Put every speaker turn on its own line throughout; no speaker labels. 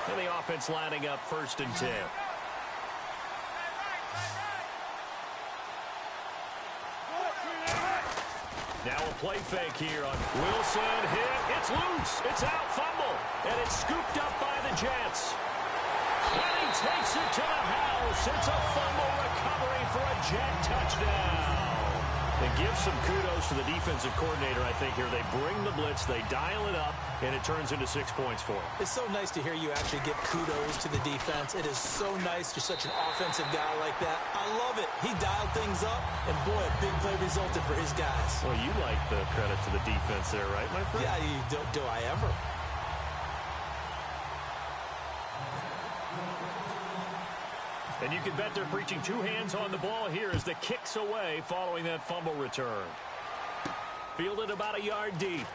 And the offense lining up 1st and 10. Now a play fake here on Wilson. Hit. It's loose. It's out. Fumble. And it's scooped up by the Jets. And he takes it to the house. It's a fumble recovery for a Jet touchdown. And give some kudos to the defensive coordinator, I think, here. They bring the blitz, they dial it up, and it turns into 6 points for them.
It's so nice to hear you actually give kudos to the defense. It is so nice you're such an offensive guy like that. I love it. He dialed things up, and boy, a big play resulted for his guys.
Well, you like the credit to the defense there, right, my friend?
Yeah, do I ever?
And you can bet they're preaching 2 hands on the ball here as the kick's away following that fumble return. Fielded about a yard deep.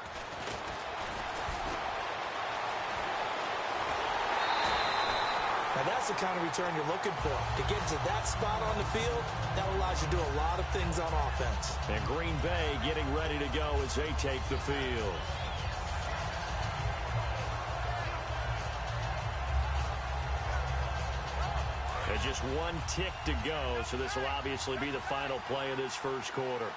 Now that's the kind of return you're looking for. To get to that spot on the field, that allows you to do a lot of things on offense.
And Green Bay getting ready to go as they take the field. There's just 1 tick to go, so this will obviously be the final play of this first quarter.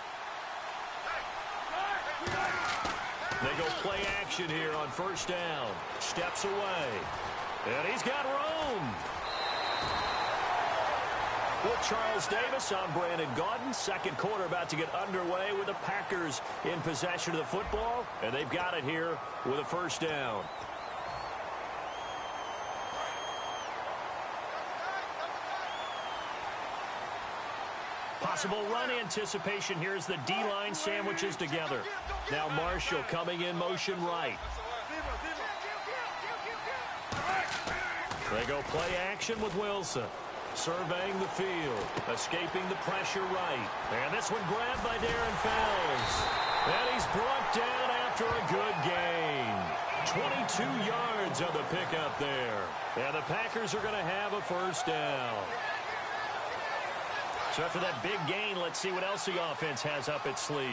They go play action here on 1st down. Steps away. And he's got room. With Charles Davis, I'm Brandon Gaudin. Second quarter about to get underway with the Packers in possession of the football. And they've got it here with a 1st down. Possible run anticipation here as the D-line sandwiches together. Now Marshall coming in motion right. They go play action with Wilson. Surveying the field. Escaping the pressure right. And this one grabbed by Darren Fells. And he's brought down after a good gain. 22 yards on the pickup there. And the Packers are going to have a 1st down. So after that big gain, let's see what else the offense has up its sleeve.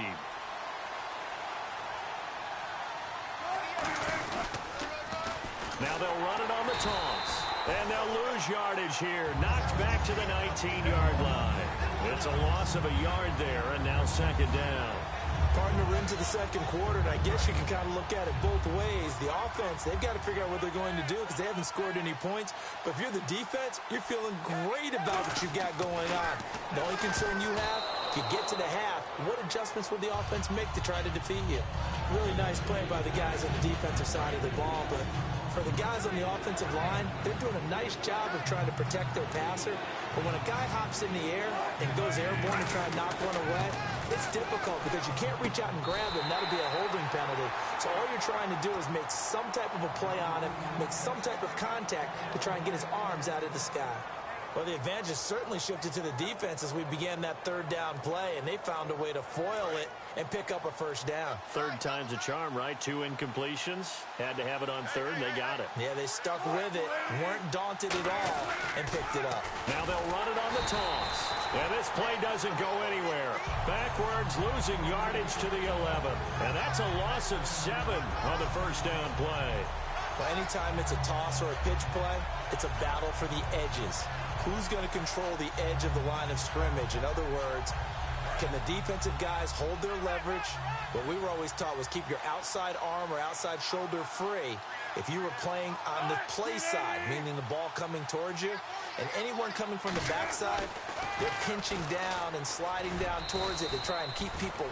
Now they'll run it on the toss. And they'll lose yardage here. Knocked back to the 19-yard line. It's a loss of a yard there, and now 2nd down.
Partner into the second quarter, and I guess you can kind of look at it both ways. The offense, they've got to figure out what they're going to do because they haven't scored any points. But if you're the defense, you're feeling great about what you've got going on. The only concern you have, if you get to the half, what adjustments will the offense make to try to defeat you? Really nice play by the guys on the defensive side of the ball, but for the guys on the offensive line, they're doing a nice job of trying to protect their passer. But when a guy hops in the air and goes airborne and try to knock one away, it's difficult because you can't reach out and grab him. That'll be a holding penalty. So all you're trying to do is make some type of a play on him, make some type of contact to try and get his arms out of the sky. Well, the advantage has certainly shifted to the defense as we began that 3rd down play, and they found a way to foil it and pick up a 1st down.
3rd time's a charm, right? 2 incompletions. Had to have it on 3rd, and they got it.
Yeah, they stuck with it, weren't daunted at all, and picked it up.
Now they'll run it on the toss. And this play doesn't go anywhere. Backwards, losing yardage to the 11. And that's a loss of 7 on the 1st down play.
Well, anytime it's a toss or a pitch play, it's a battle for the edges. Who's going to control the edge of the line of scrimmage? In other words, can the defensive guys hold their leverage? What we were always taught was keep your outside arm or outside shoulder free if you were playing on the play side, meaning the ball coming towards you. And anyone coming from the backside, they're pinching down and sliding down towards it to try and keep people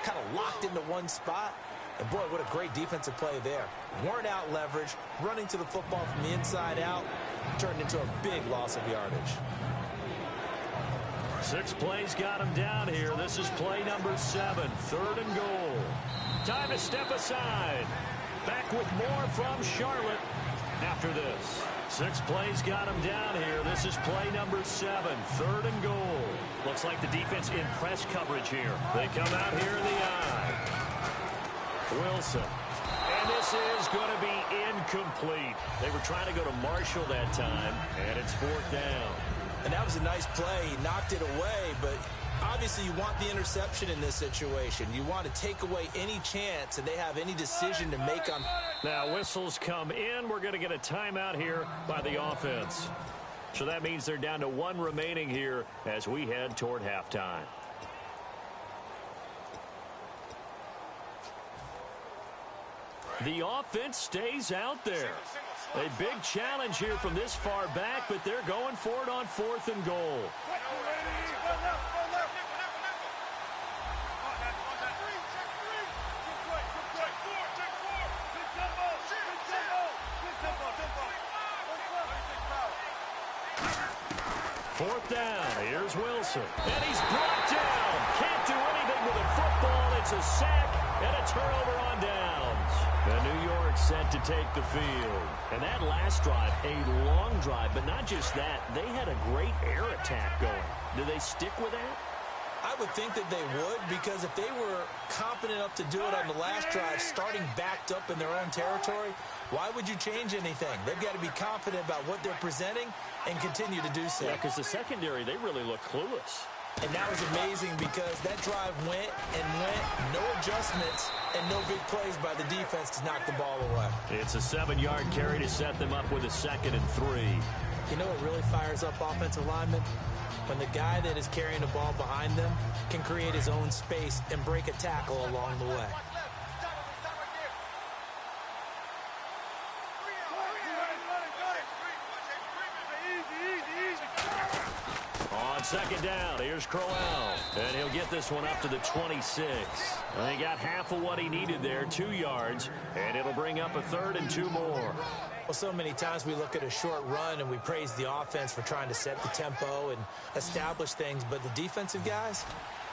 kind of locked into one spot. And boy, what a great defensive play there. Weren't out leverage, running to the football from the inside out, turned into a big loss of yardage.
6 plays got him down here. This is play number 7, 3rd and goal. Time to step aside. Back with more from Charlotte after this. 6 plays got him down here. This is play number 7, 3rd and goal. Looks like the defense in press coverage here. They come out here in the eye. Wilson. And this is going to be incomplete. They were trying to go to Marshall that time, and it's 4th down.
And that was a nice play. He knocked it away, but Obviously, you want the interception in this situation. You want to take away any chance that they have any decision to make on.
Now, whistles come in. We're going to get a timeout here by the offense. So that means they're down to one remaining here as we head toward halftime. The offense stays out there. A big challenge here from this far back, but they're going for it on 4th and goal. Fourth down. Here's Wilson. And he's brought down. Can't do anything with a football. It's a sack and a turnover on downs. And New York set to take the field. And that last drive, a long drive, but not just that. They had a great air attack going. Do they stick with that?
I would think that they would, because if they were competent enough to do it on the last drive, starting backed up in their own territory, why would you change anything? They've got to be confident about what they're presenting and continue to do so.
Yeah, because the secondary, they really look clueless.
And that was amazing because that drive went and went, no adjustments, and no big plays by the defense to knock the ball away.
It's a 7-yard carry to set them up with a 2nd and 3.
You know what really fires up offensive linemen? When the guy that is carrying the ball behind them can create his own space and break a tackle along the way.
On 2nd down, here's Crowell. And he'll get this one up to the 26. And he got half of what he needed there, 2 yards. And it'll bring up a 3rd and 2 more.
Well, so many times we look at a short run and we praise the offense for trying to set the tempo and establish things. But the defensive guys,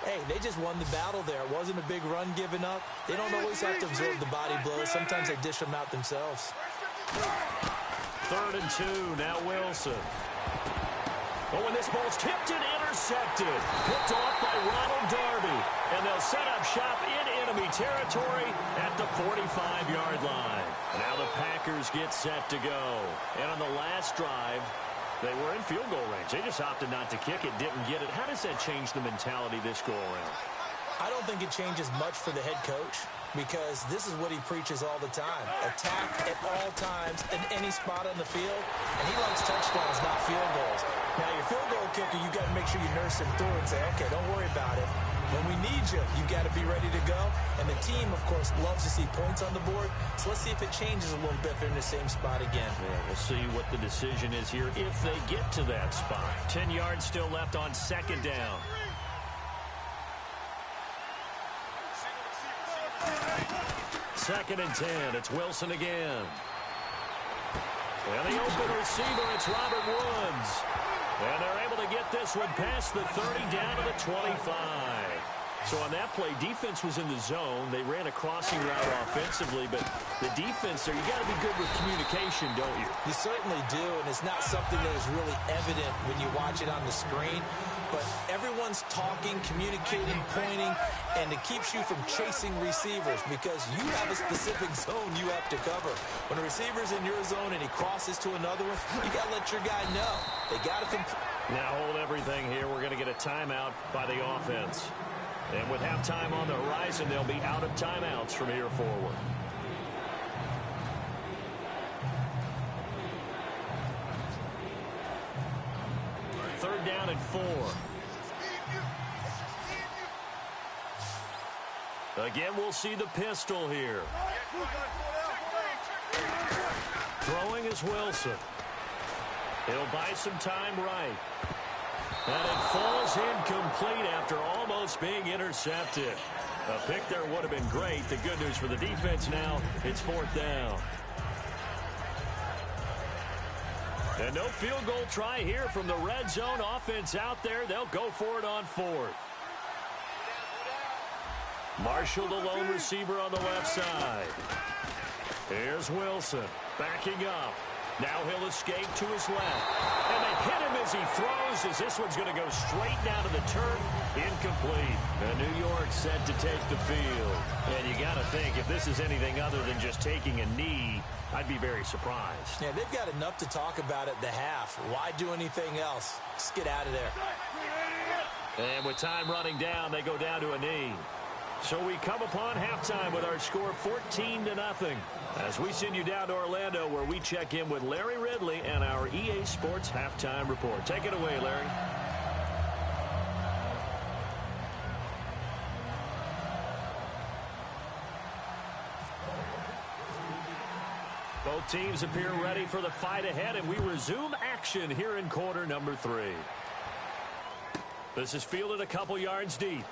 hey, they just won the battle there. It wasn't a big run given up. They don't always have to absorb the body blows. Sometimes they dish them out themselves.
3rd and 2, now Wilson. Oh, and this ball's tipped and intercepted. Picked off by Ronald Darby. And they'll set up shop in enemy territory at the 45-yard line. Now the Packers get set to go. And on the last drive, they were in field goal range. They just opted not to kick it, didn't get it. How does that change the mentality this go-around?
I don't think it changes much for the head coach, because this is what he preaches all the time. Attack at all times in any spot on the field, and he likes touchdowns, not field goals. Now, your field goal kicker, you got to make sure you nurse him through and say, okay, don't worry about it. When we need you, you got to be ready to go. And the team, of course, loves to see points on the board. So let's see if it changes a little bit if they're in the same spot again.
Yeah, we'll see what the decision is here if they get to that spot. 10 yards still left on 2nd down. Second and 10. It's Wilson again. And the open receiver, it's Robert Woods. And they're able to get this one past the 30 down to the 25. So on that play, defense was in the zone. They ran a crossing route offensively, but the defense there, you got to be good with communication, don't you?
You certainly do, and it's not something that is really evident when you watch it on the screen. But everyone's talking, communicating, pointing, and it keeps you from chasing receivers because you have a specific zone you have to cover. When a receiver's in your zone and he crosses to another one, you got to let your guy know. They got to complete.
Now hold everything here. We're going to get a timeout by the offense. And with halftime on the horizon, they'll be out of timeouts from here forward. Third down and 4. Again, we'll see the pistol here. Throwing is Wilson. He'll buy some time right. And it falls incomplete after almost being intercepted. A pick there would have been great. The good news for the defense now, it's 4th down. And no field goal try here from the red zone offense out there. They'll go for it on 4th. Marshall, the lone receiver on the left side. Here's Wilson backing up. Now he'll escape to his left. And they hit him as he throws, as this one's going to go straight down to the turf. Incomplete. And New York set to take the field. And you got to think, if this is anything other than just taking a knee, I'd be very surprised.
Yeah, they've got enough to talk about at the half. Why do anything else? Just get out of there.
And with time running down, they go down to a knee. So we come upon halftime with our score 14-0. As we send you down to Orlando, where we check in with Larry Ridley and our EA Sports Halftime Report. Take it away, Larry. Both teams appear ready for the fight ahead, and we resume action here in quarter number 3. This is fielded a couple yards deep.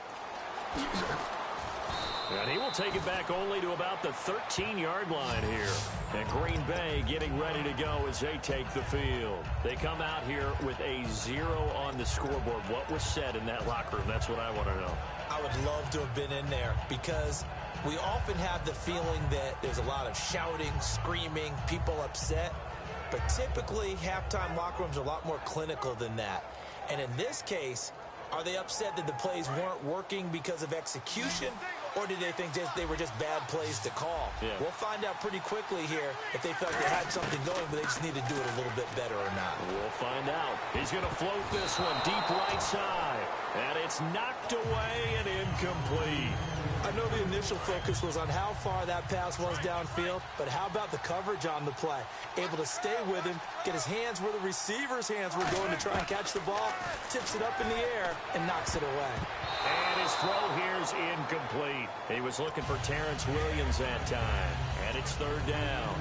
And he will take it back only to about the 13-yard line here. And Green Bay getting ready to go as they take the field. They come out here with a 0 on the scoreboard. What was said in that locker room? That's what I want to know.
I would love to have been in there because we often have the feeling that there's a lot of shouting, screaming, people upset. But typically, halftime locker rooms are a lot more clinical than that. And in this case, are they upset that the plays weren't working because of execution? Or did they think they were just bad plays to call?
Yeah.
We'll find out pretty quickly here if they felt they had something going, but they just need to do it a little bit better or not.
We'll find out. He's going to float this one deep right side. And it's knocked away and incomplete.
I know the initial focus was on how far that pass was downfield, but how about the coverage on the play? Able to stay with him, get his hands where the receiver's hands were going to try and catch the ball, tips it up in the air, and knocks it away.
And his throw here is incomplete. He was looking for Terrence Williams that time. And it's third down.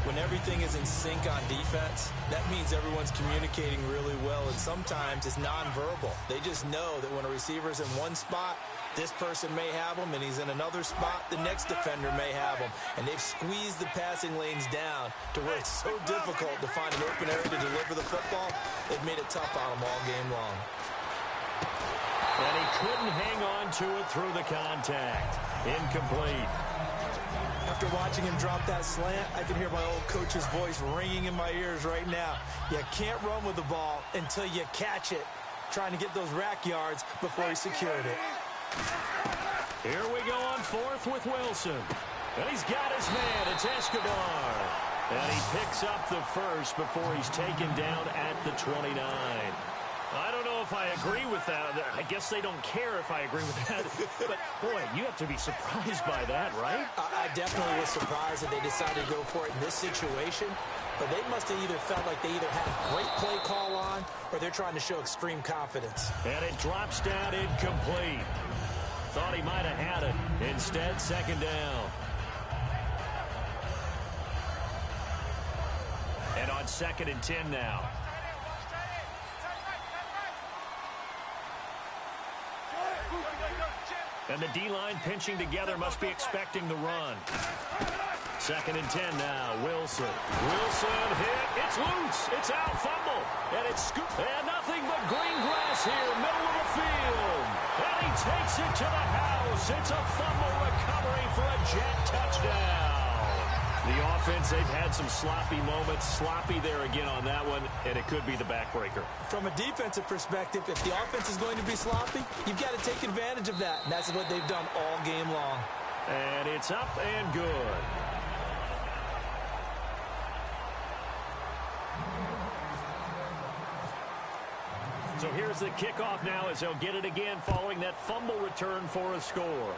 When everything is in sync on defense, that means everyone's communicating really well, and sometimes it's nonverbal. They just know that when a receiver's in one spot, this person may have him, and he's in another spot, the next defender may have him. And they've squeezed the passing lanes down to where it's so difficult to find an open area to deliver the football. They've made it tough on them all game long.
And he couldn't hang on to it through the contact. Incomplete.
After watching him drop that slant, I can hear my old coach's voice ringing in my ears right now. You can't run with the ball until you catch it. Trying to get those rack yards before he secured it.
Here we go on fourth with Wilson. And he's got his man. It's Escobar. And he picks up the first before he's taken down at the 29. I don't know if I agree with that. I guess they don't care if I agree with that. But, boy, you have to be surprised by that, right?
I definitely was surprised that they decided to go for it in this situation. But they must have either felt like they either had a great play call on or they're trying to show extreme confidence.
And it drops down incomplete. Thought he might have had it. Instead, second down. And on 2nd and 10 now. And the D-line pinching together must be expecting the run. 2nd and 10 now. Wilson. Wilson hit. It's loose. It's out. Fumble. And it's scooped. And nothing but green grass here. Middle of the field. And he takes it to the house. It's a fumble recovery for a Jet touchdown. The offense, they've had some sloppy moments. Sloppy there again on that one, and it could be the backbreaker.
From a defensive perspective, if the offense is going to be sloppy, you've got to take advantage of that. And that's what they've done all game long.
And it's up and good. So here's the kickoff now as they'll get it again following that fumble return for a score.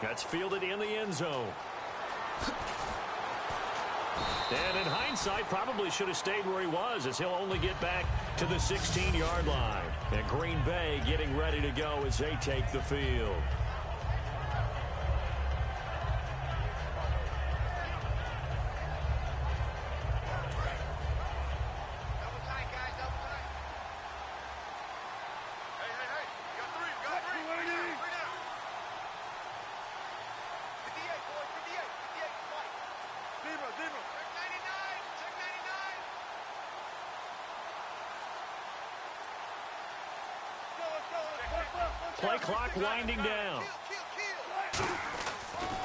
That's fielded in the end zone. And in hindsight, probably should have stayed where he was as he'll only get back to the 16-yard line. And Green Bay getting ready to go as they take the field. Play clock winding down.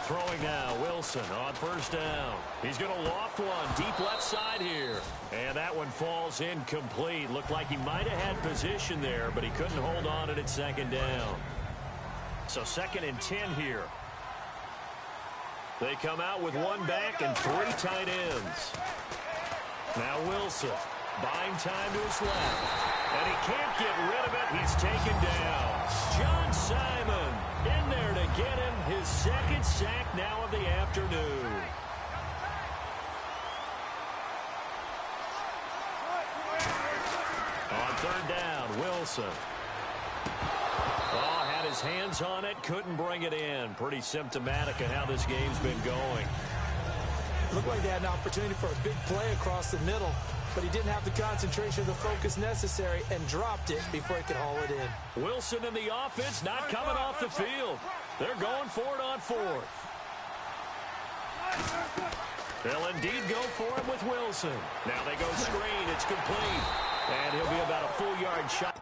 Throwing now, Wilson on first down. He's going to loft one deep left side here. And that one falls incomplete. Looked like he might have had position there, but he couldn't hold on it at second down. So 2nd and 10 here. They come out with one back and 3 tight ends. Now Wilson buying time to his left. And he can't get rid of it. He's taken down. John Simon in there to get him his second sack now of the afternoon. On third down, Wilson. Oh, had his hands on it, couldn't bring it in. Pretty symptomatic of how this game's been going.
Looked like they had an opportunity for a big play across the middle, but he didn't have the concentration or the focus necessary and dropped it before he could haul it in.
Wilson and the offense not coming off the field. They're going for it on fourth. They'll indeed go for him with Wilson. Now they go screen. It's complete. And he'll be about a full-yard shot.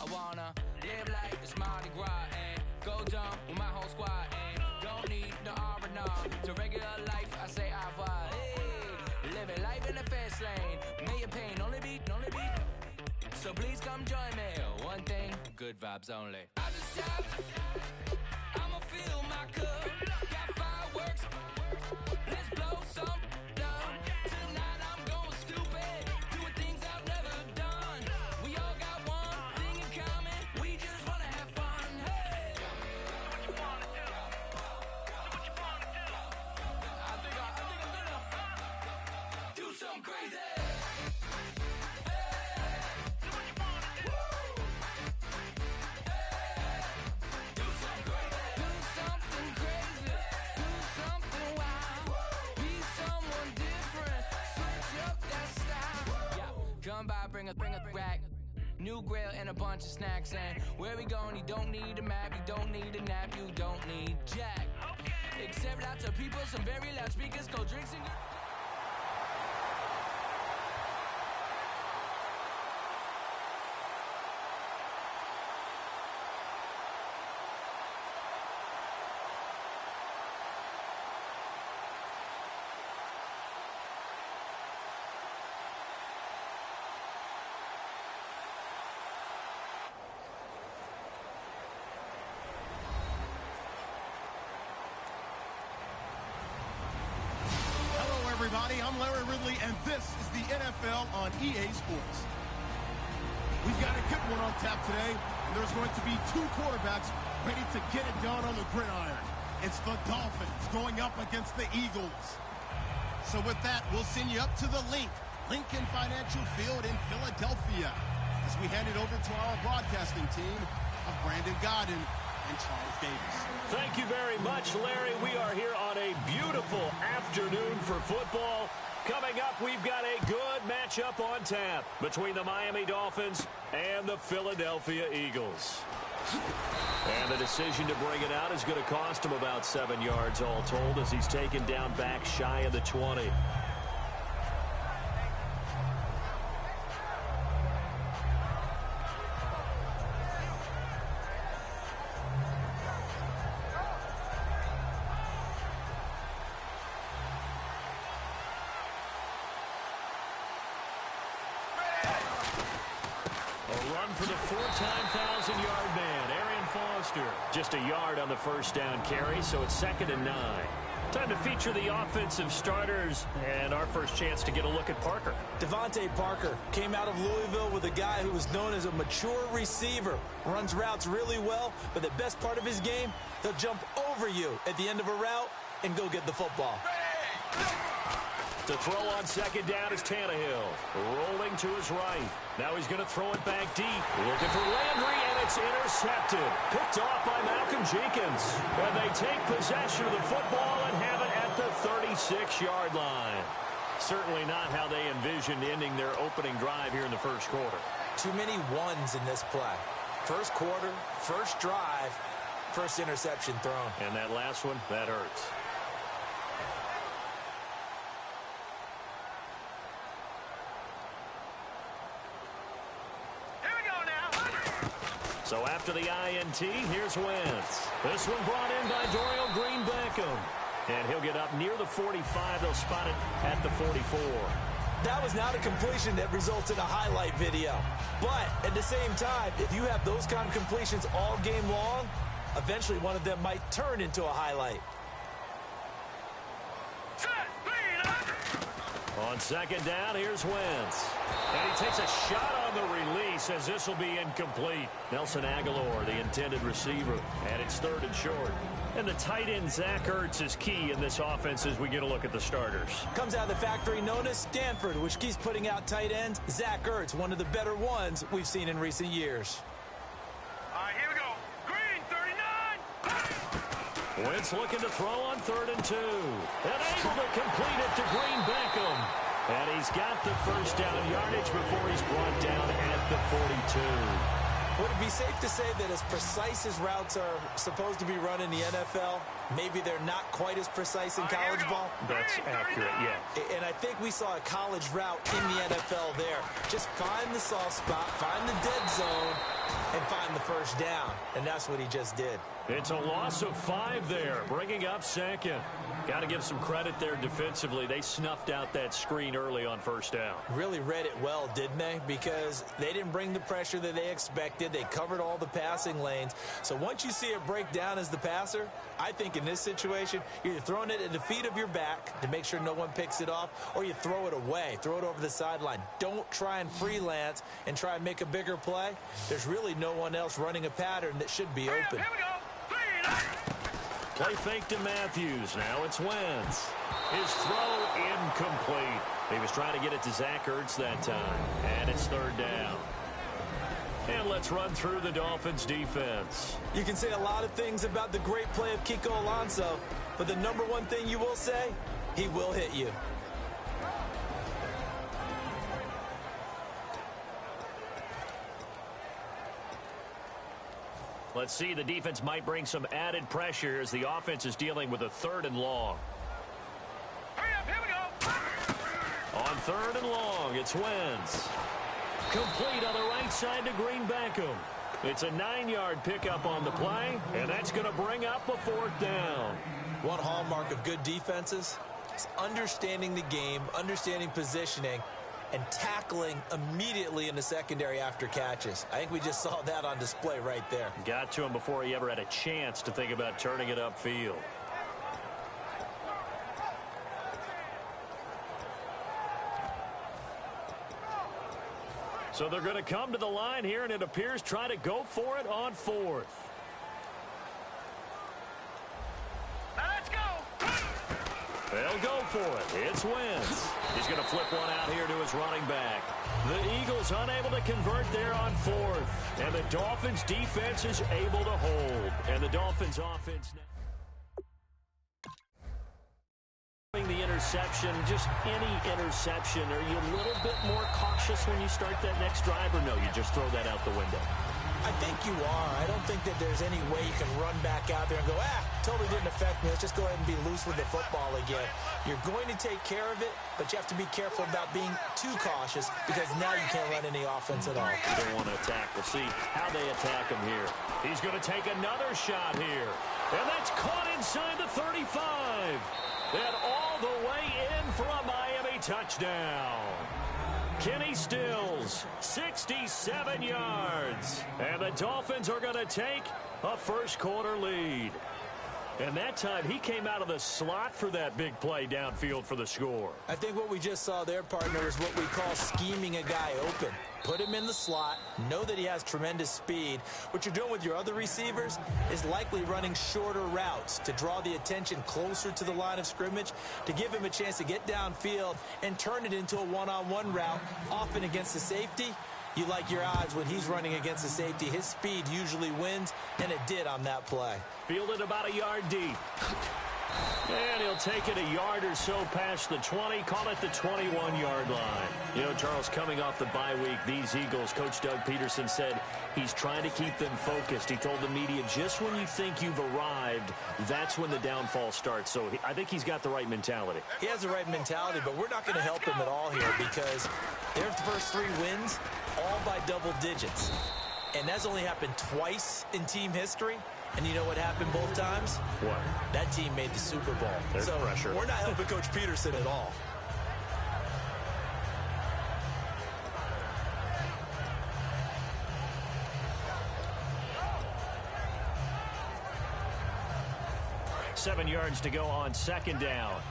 I wanna live like it's Mardi Gras and go dumb with my whole squad and don't need the R&R to regular life. I say au revoir. Hey, living life in the fast lane. May your pain only be. So please come join me. One thing, good vibes only. I just tapped. I'ma fill my cup. Got fireworks. Let's blow some down. Tonight I'm going stupid. Doing things I've never done. We all got one thing in common. We just wanna have fun. Hey. Do what you wanna do. Do what you wanna do. I think I'm gonna do something crazy. Come by, bring a rack. New grill and a bunch of snacks. And where we going, you don't need a map. You don't need a nap. You don't need jack. Except lots of people, some very loud speakers, cold drinks and...
Everybody, I'm Larry Ridley, and this is the NFL on EA Sports. We've got a good one on tap today, and there's going to be two quarterbacks ready to get it done on the gridiron. It's the Dolphins going up against the Eagles. So with that, we'll send you up to the Lincoln Financial Field in Philadelphia, as we hand it over to our broadcasting team of Brandon Godden and Charles Davis.
Thank you very much, Larry. We are here on a beautiful afternoon for football. Coming up, we've got a good matchup on tap between the Miami Dolphins and the Philadelphia Eagles. And the decision to bring it out is going to cost him about 7 yards all told, as he's taken down back shy of the 20. For the four-time 1,000-yard man, Arian Foster. Just a yard on the first down carry, so it's 2nd and 9. Time to feature the offensive starters, and our first chance to get a look at Parker.
Devontae Parker came out of Louisville with a guy who was known as a mature receiver. Runs routes really well, but the best part of his game, he'll jump over you at the end of a route and go get the football.
To throw on 2nd down is Tannehill. Rolling to his right. Now he's going to throw it back deep. Looking for Landry, and it's intercepted. Picked off by Malcolm Jenkins. And they take possession of the football and have it at the 36-yard line. Certainly not how they envisioned ending their opening drive here in the first quarter.
Too many ones in this play. First quarter, first drive, first interception thrown.
And that last one, that hurts. So after the INT, here's Wentz. This one brought in by Dorial Green-Beckham. And he'll get up near the 45. They'll spot it at the 44.
That was not a completion that results in a highlight video. But at the same time, if you have those kind of completions all game long, eventually one of them might turn into a highlight.
On second down, here's Wentz. And he takes a shot on the release as this will be incomplete. Nelson Aguilar, the intended receiver, and it's 3rd and short. And the tight end, Zach Ertz, is key in this offense as we get a look at the starters.
Comes out of the factory known as Stanford, which keeps putting out tight ends. Zach Ertz, one of the better ones we've seen in recent years.
All right, here we go. Green, 39.
Wentz looking to throw on 3rd and 2. And able to complete it to Green-Beckham. And he's got the first down yardage before he's brought down at the 42.
Would it be safe to say that as precise as routes are supposed to be run in the NFL, maybe they're not quite as precise in college ball?
That's accurate, yeah.
And I think we saw a college route in the NFL there. Just find the soft spot, find the dead zone, and find the first down. And that's what he just did.
It's a loss of 5 there, bringing up 2nd. Got to give some credit there defensively. They snuffed out that screen early on 1st down.
Really read it well, didn't they? Because they didn't bring the pressure that they expected. They covered all the passing lanes. So once you see it break down as the passer, I think in this situation, you're either throwing it at the feet of your back to make sure no one picks it off, or you throw it away, throw it over the sideline. Don't try and freelance and try and make a bigger play. There's really no one else running a pattern that should be open.
Here we go.
Play fake to Matthews. Now it's Wentz. His throw incomplete. He was trying to get it to Zach Ertz that time. And it's 3rd down. And let's run through the Dolphins' defense.
You can say a lot of things about the great play of Kiko Alonso, but the number one thing you will say, he will hit you.
Let's see, the defense might bring some added pressure as the offense is dealing with a 3rd and long.
Hurry up, here we go.
On 3rd and long, it's Wentz. Complete on the right side to Green-Beckham. It's a 9-yard pickup on the play, and that's going to bring up a 4th down.
One hallmark of good defenses is understanding the game, understanding positioning, and tackling immediately in the secondary after catches. I think we just saw that on display right there.
Got to him before he ever had a chance to think about turning it upfield. So they're going to come to the line here, and it appears try to go for it on 4th.
Now let's go.
They'll go for it. It's Wentz. He's going to flip one out here to his running back. The Eagles unable to convert there on 4th. And the Dolphins defense is able to hold. And the Dolphins offense now. The interception, just any interception, are you a little bit more cautious when you start that next drive, or no, you just throw that out the window?
I think you are. I don't think that there's any way you can run back out there and go, totally didn't affect me. Let's just go ahead and be loose with the football again. You're going to take care of it, but you have to be careful about being too cautious because now you can't run any offense at all.
They want to attack. We'll see how they attack him here. He's going to take another shot here, and that's caught inside the 35. And all the way in for a Miami touchdown. Kenny Stills, 67 yards. And the Dolphins are going to take a first-quarter lead. And that time, he came out of the slot for that big play downfield for the score.
I think what we just saw there, partner, is what we call scheming a guy open. Put him in the slot, know that he has tremendous speed. What you're doing with your other receivers is likely running shorter routes to draw the attention closer to the line of scrimmage, to give him a chance to get downfield and turn it into a one-on-one route, often against the safety. You like your odds when he's running against the safety. His speed usually wins, and it did on that play.
Fielded about a yard deep. And he'll take it a yard or so past the 20, call it the 21-yard line. You know, Charles, coming off the bye week, these Eagles, Coach Doug Peterson said he's trying to keep them focused. He told the media, just when you think you've arrived, that's when the downfall starts. So I think he's got the right mentality.
He has the right mentality, but we're not going to help him at all here because their first 3 wins, all by double digits. And that's only happened twice in team history. And you know what happened both times?
What?
That team made the Super Bowl.
There's pressure.
We're not helping Coach Peterson at all.
Seven yards to go on second down.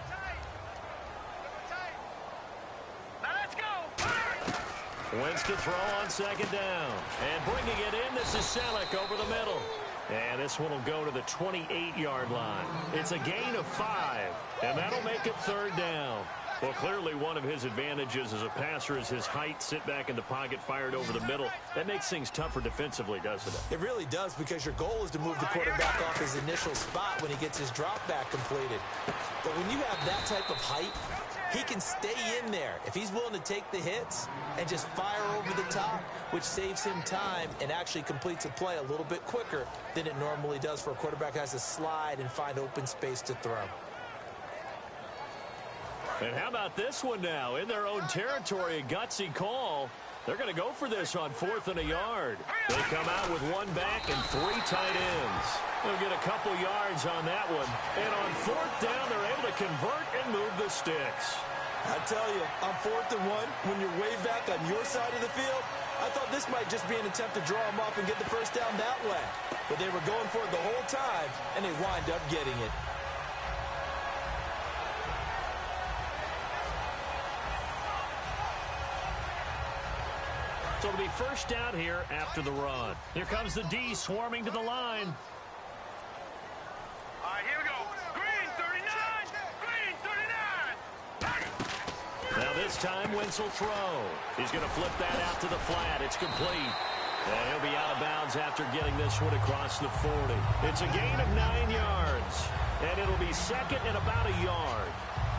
Now let's go.
Wentz to throw on second down. And bringing it in, this is Selleck over the middle. And this one will go to the 28-yard line. It's a gain of 5, and that'll make it third down. Well, clearly one of his advantages as a passer is his height, sit back in the pocket, fired over the middle. That makes things tougher defensively, doesn't it?
It really does, because your goal is to move the quarterback off his initial spot when he gets his drop back completed. But when you have that type of height, he can stay in there if he's willing to take the hits and just fire over the top, which saves him time and actually completes a play a little bit quicker than it normally does for a quarterback who has to slide and find open space to throw.
And how about this one now? In their own territory, a gutsy call. They're going to go for this on 4th and a yard. They come out with one back and 3 tight ends. They'll get a couple yards on that one. And on 4th down, they're able to convert and move the sticks.
I tell you, on 4th and 1, when you're way back on your side of the field, I thought this might just be an attempt to draw them up and get the first down that way. But they were going for it the whole time, and they wind up getting it.
So it'll be first down here after the run. Here comes the D swarming to the line.
All right, here we go. Green 39. Green 39.
Now this time, Wentz will throw. He's going to flip that out to the flat. It's complete. And he'll be out of bounds after getting this one across the 40. It's a gain of 9 yards. And it'll be second and about a yard.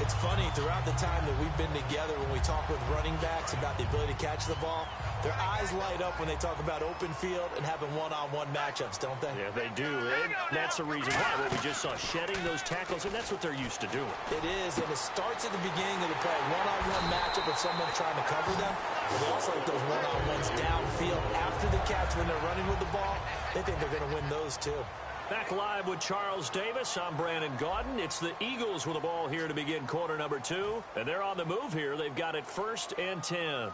It's funny, throughout the time that we've been together, when we talk with running backs about the ability to catch the ball, their eyes light up when they talk about open field and having one-on-one matchups, don't they?
Yeah, they do. And that's the reason why. What we just saw, shedding those tackles, and that's what they're used to doing.
It is, and it starts at the beginning of the play. One-on-one matchup with someone trying to cover them. But they also like those one-on-ones downfield after the catch when they're running with the ball. They think they're going to win those, too.
Back live with Charles Davis. I'm Brandon Gaudin. It's the Eagles with the ball here to begin quarter number 2. And they're on the move here. They've got it 1st and 10.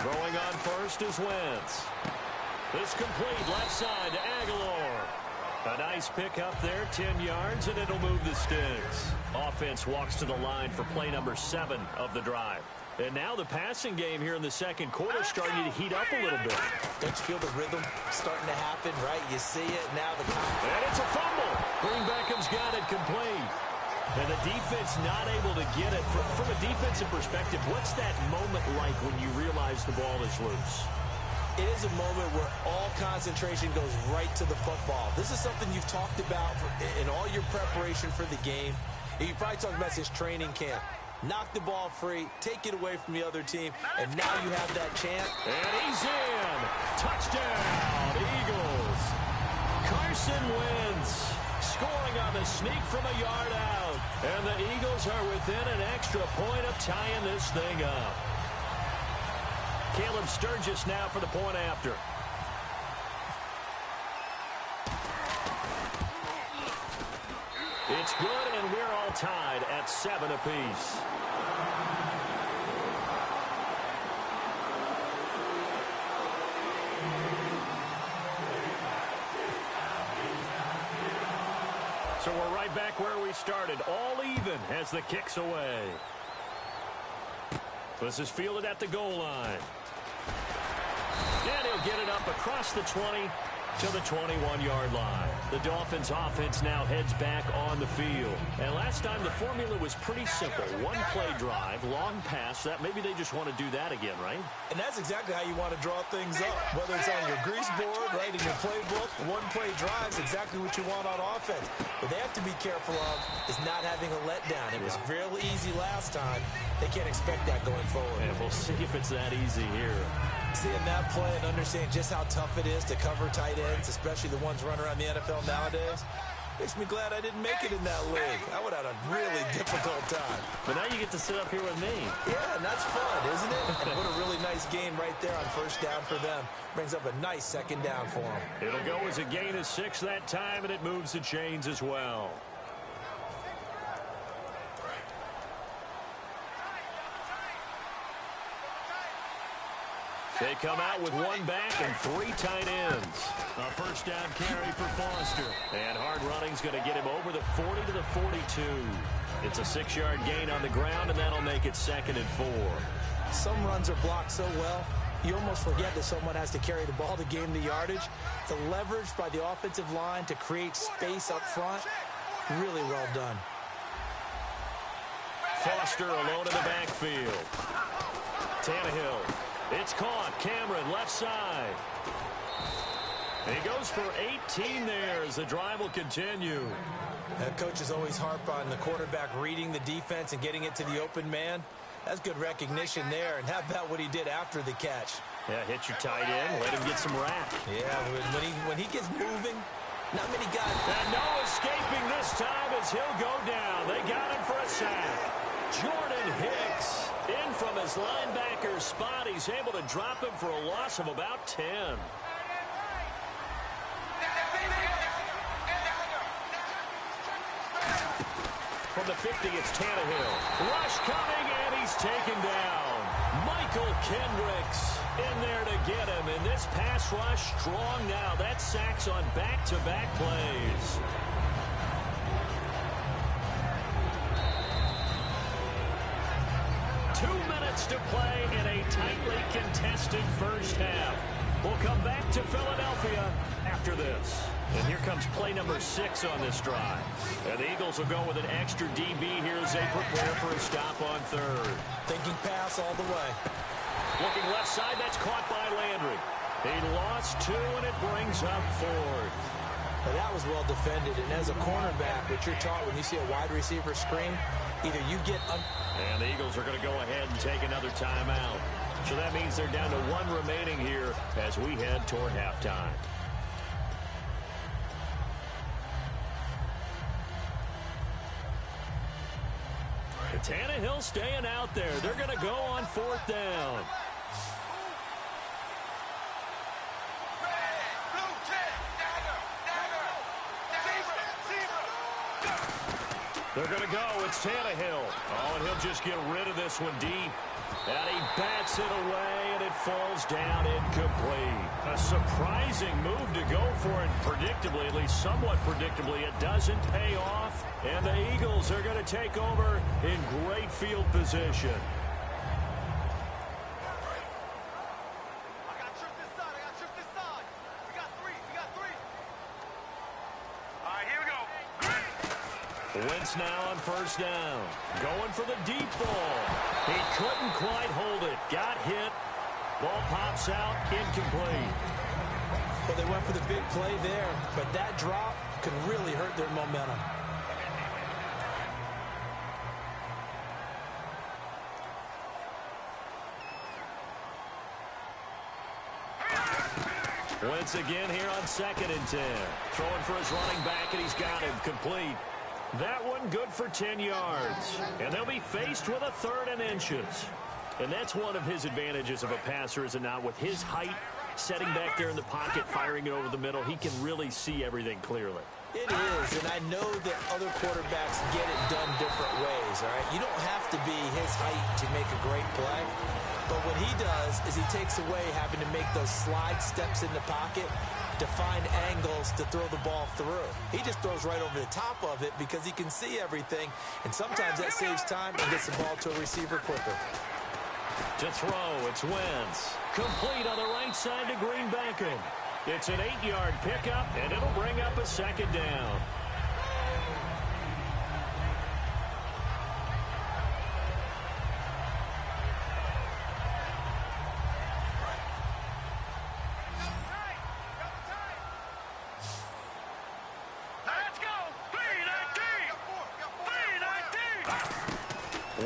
Throwing on first is Wentz. This complete left side to Aguilar. A nice pick up there, 10 yards, and it'll move the sticks. Offense walks to the line for play number 7 of the drive. And now the passing game here in the second quarter starting to heat up a little bit.
Don't you feel the rhythm starting to happen, right? You see it, now the confidence.
And it's a fumble. Green Beckham's got it complete. And the defense not able to get it. From a defensive perspective, what's that moment like when you realize the ball is loose?
It is a moment where all concentration goes right to the football. This is something you've talked about in all your preparation for the game. You probably talked about this training camp. Knock the ball free, take it away from the other team, and now you have that chance.
And he's in. Touchdown, Eagles. Carson Wentz scoring on the sneak from a yard out. And the Eagles are within an extra point of tying this thing up. Caleb Sturgis now for the point after. It's good, and we're all tied at 7 apiece. So we're right back where we started, all even as the kick's away. This is fielded at the goal line. And he'll get it up across the 20 to the 21-yard line. The Dolphins offense now heads back on the field. And last time the formula was pretty simple. One-play drive, long pass. That maybe they just want to do that again, right?
And that's exactly how you want to draw things up. Whether it's on your grease board, right, in your playbook, one-play drive is exactly what you want on offense. What they have to be careful of is not having a letdown. It was real easy last time. They can't expect that going forward.
And we'll see if it's that easy here.
Seeing that play and understanding just how tough it is to cover tight ends, especially the ones running around the NFL nowadays. Makes me glad I didn't make it in that league. I would have had a really difficult time.
But now you get to sit up here with me.
Yeah, and that's fun, isn't it? And what a really nice gain right there on first down for them. Brings up a nice second down for them.
It'll go as a gain of 6 that time, and it moves the chains as well. They come out with 1 back and 3 tight ends. A first down carry for Foster. And hard running's going to get him over the 40 to the 42. It's a 6-yard gain on the ground, and that'll make it 2nd and 4.
Some runs are blocked so well, you almost forget that someone has to carry the ball to gain the yardage. The leverage by the offensive line to create space up front, really well done.
Foster alone in the backfield. Tannehill. It's caught. Cameron, left side. And he goes for 18 there as the drive will continue.
Coaches always harp on the quarterback reading the defense and getting it to the open man. That's good recognition there. And how about what he did after the catch?
Yeah, hit your tight end. Let him get some rap.
Yeah, when he gets moving, not many guys.
And no escaping this time as he'll go down. They got him for a sack. Jordan Hicks in from his linebacker spot. He's able to drop him for a loss of about 10. From the 50, it's Tannehill. Rush coming, and he's taken down. Michael Kendricks in there to get him. And this pass rush strong now. That sacks on back-to-back plays. To play in a tightly contested first half. We'll come back to Philadelphia after this. And here comes play number 6 on this drive. And the Eagles will go with an extra DB here as they prepare for a stop on 3rd.
Thinking pass all the way.
Looking left side, that's caught by Landry. He lost 2, and it brings up 4th.
Now that was well defended, and as a cornerback, what you're taught when you see a wide receiver screen, either you get...
And the Eagles are going to go ahead and take another timeout. So that means they're down to 1 remaining here as we head toward halftime. Tannehill staying out there. They're going to go on 4th down. They're going to go. It's Tannehill. Oh, and he'll just get rid of this one deep. And he bats it away, and it falls down incomplete. A surprising move to go for it predictably, at least somewhat predictably. It doesn't pay off, and the Eagles are going to take over in great field position. Wentz now on first down. Going for the deep ball. He couldn't quite hold it. Got hit. Ball pops out. Incomplete.
Well, they went for the big play there, but that drop could really hurt their momentum.
Wentz again here on 2nd and 10. Throwing for his running back, and he's got him complete. That one good for 10 yards. And they'll be faced with a 3rd and inches. And that's one of his advantages of a passer, is it not? With his height, setting back there in the pocket, firing it over the middle, he can really see everything clearly.
It is, and I know that other quarterbacks get it done different ways, all right? You don't have to be his height to make a great play. But what he does is he takes away having to make those slide steps in the pocket to find angles to throw the ball through. He just throws right over the top of it because he can see everything, and sometimes that saves time and gets the ball to a receiver quicker.
To throw, it's Wentz. Complete on the right side to Greenbackum. It's an 8-yard pickup, and it'll bring up a 2nd down.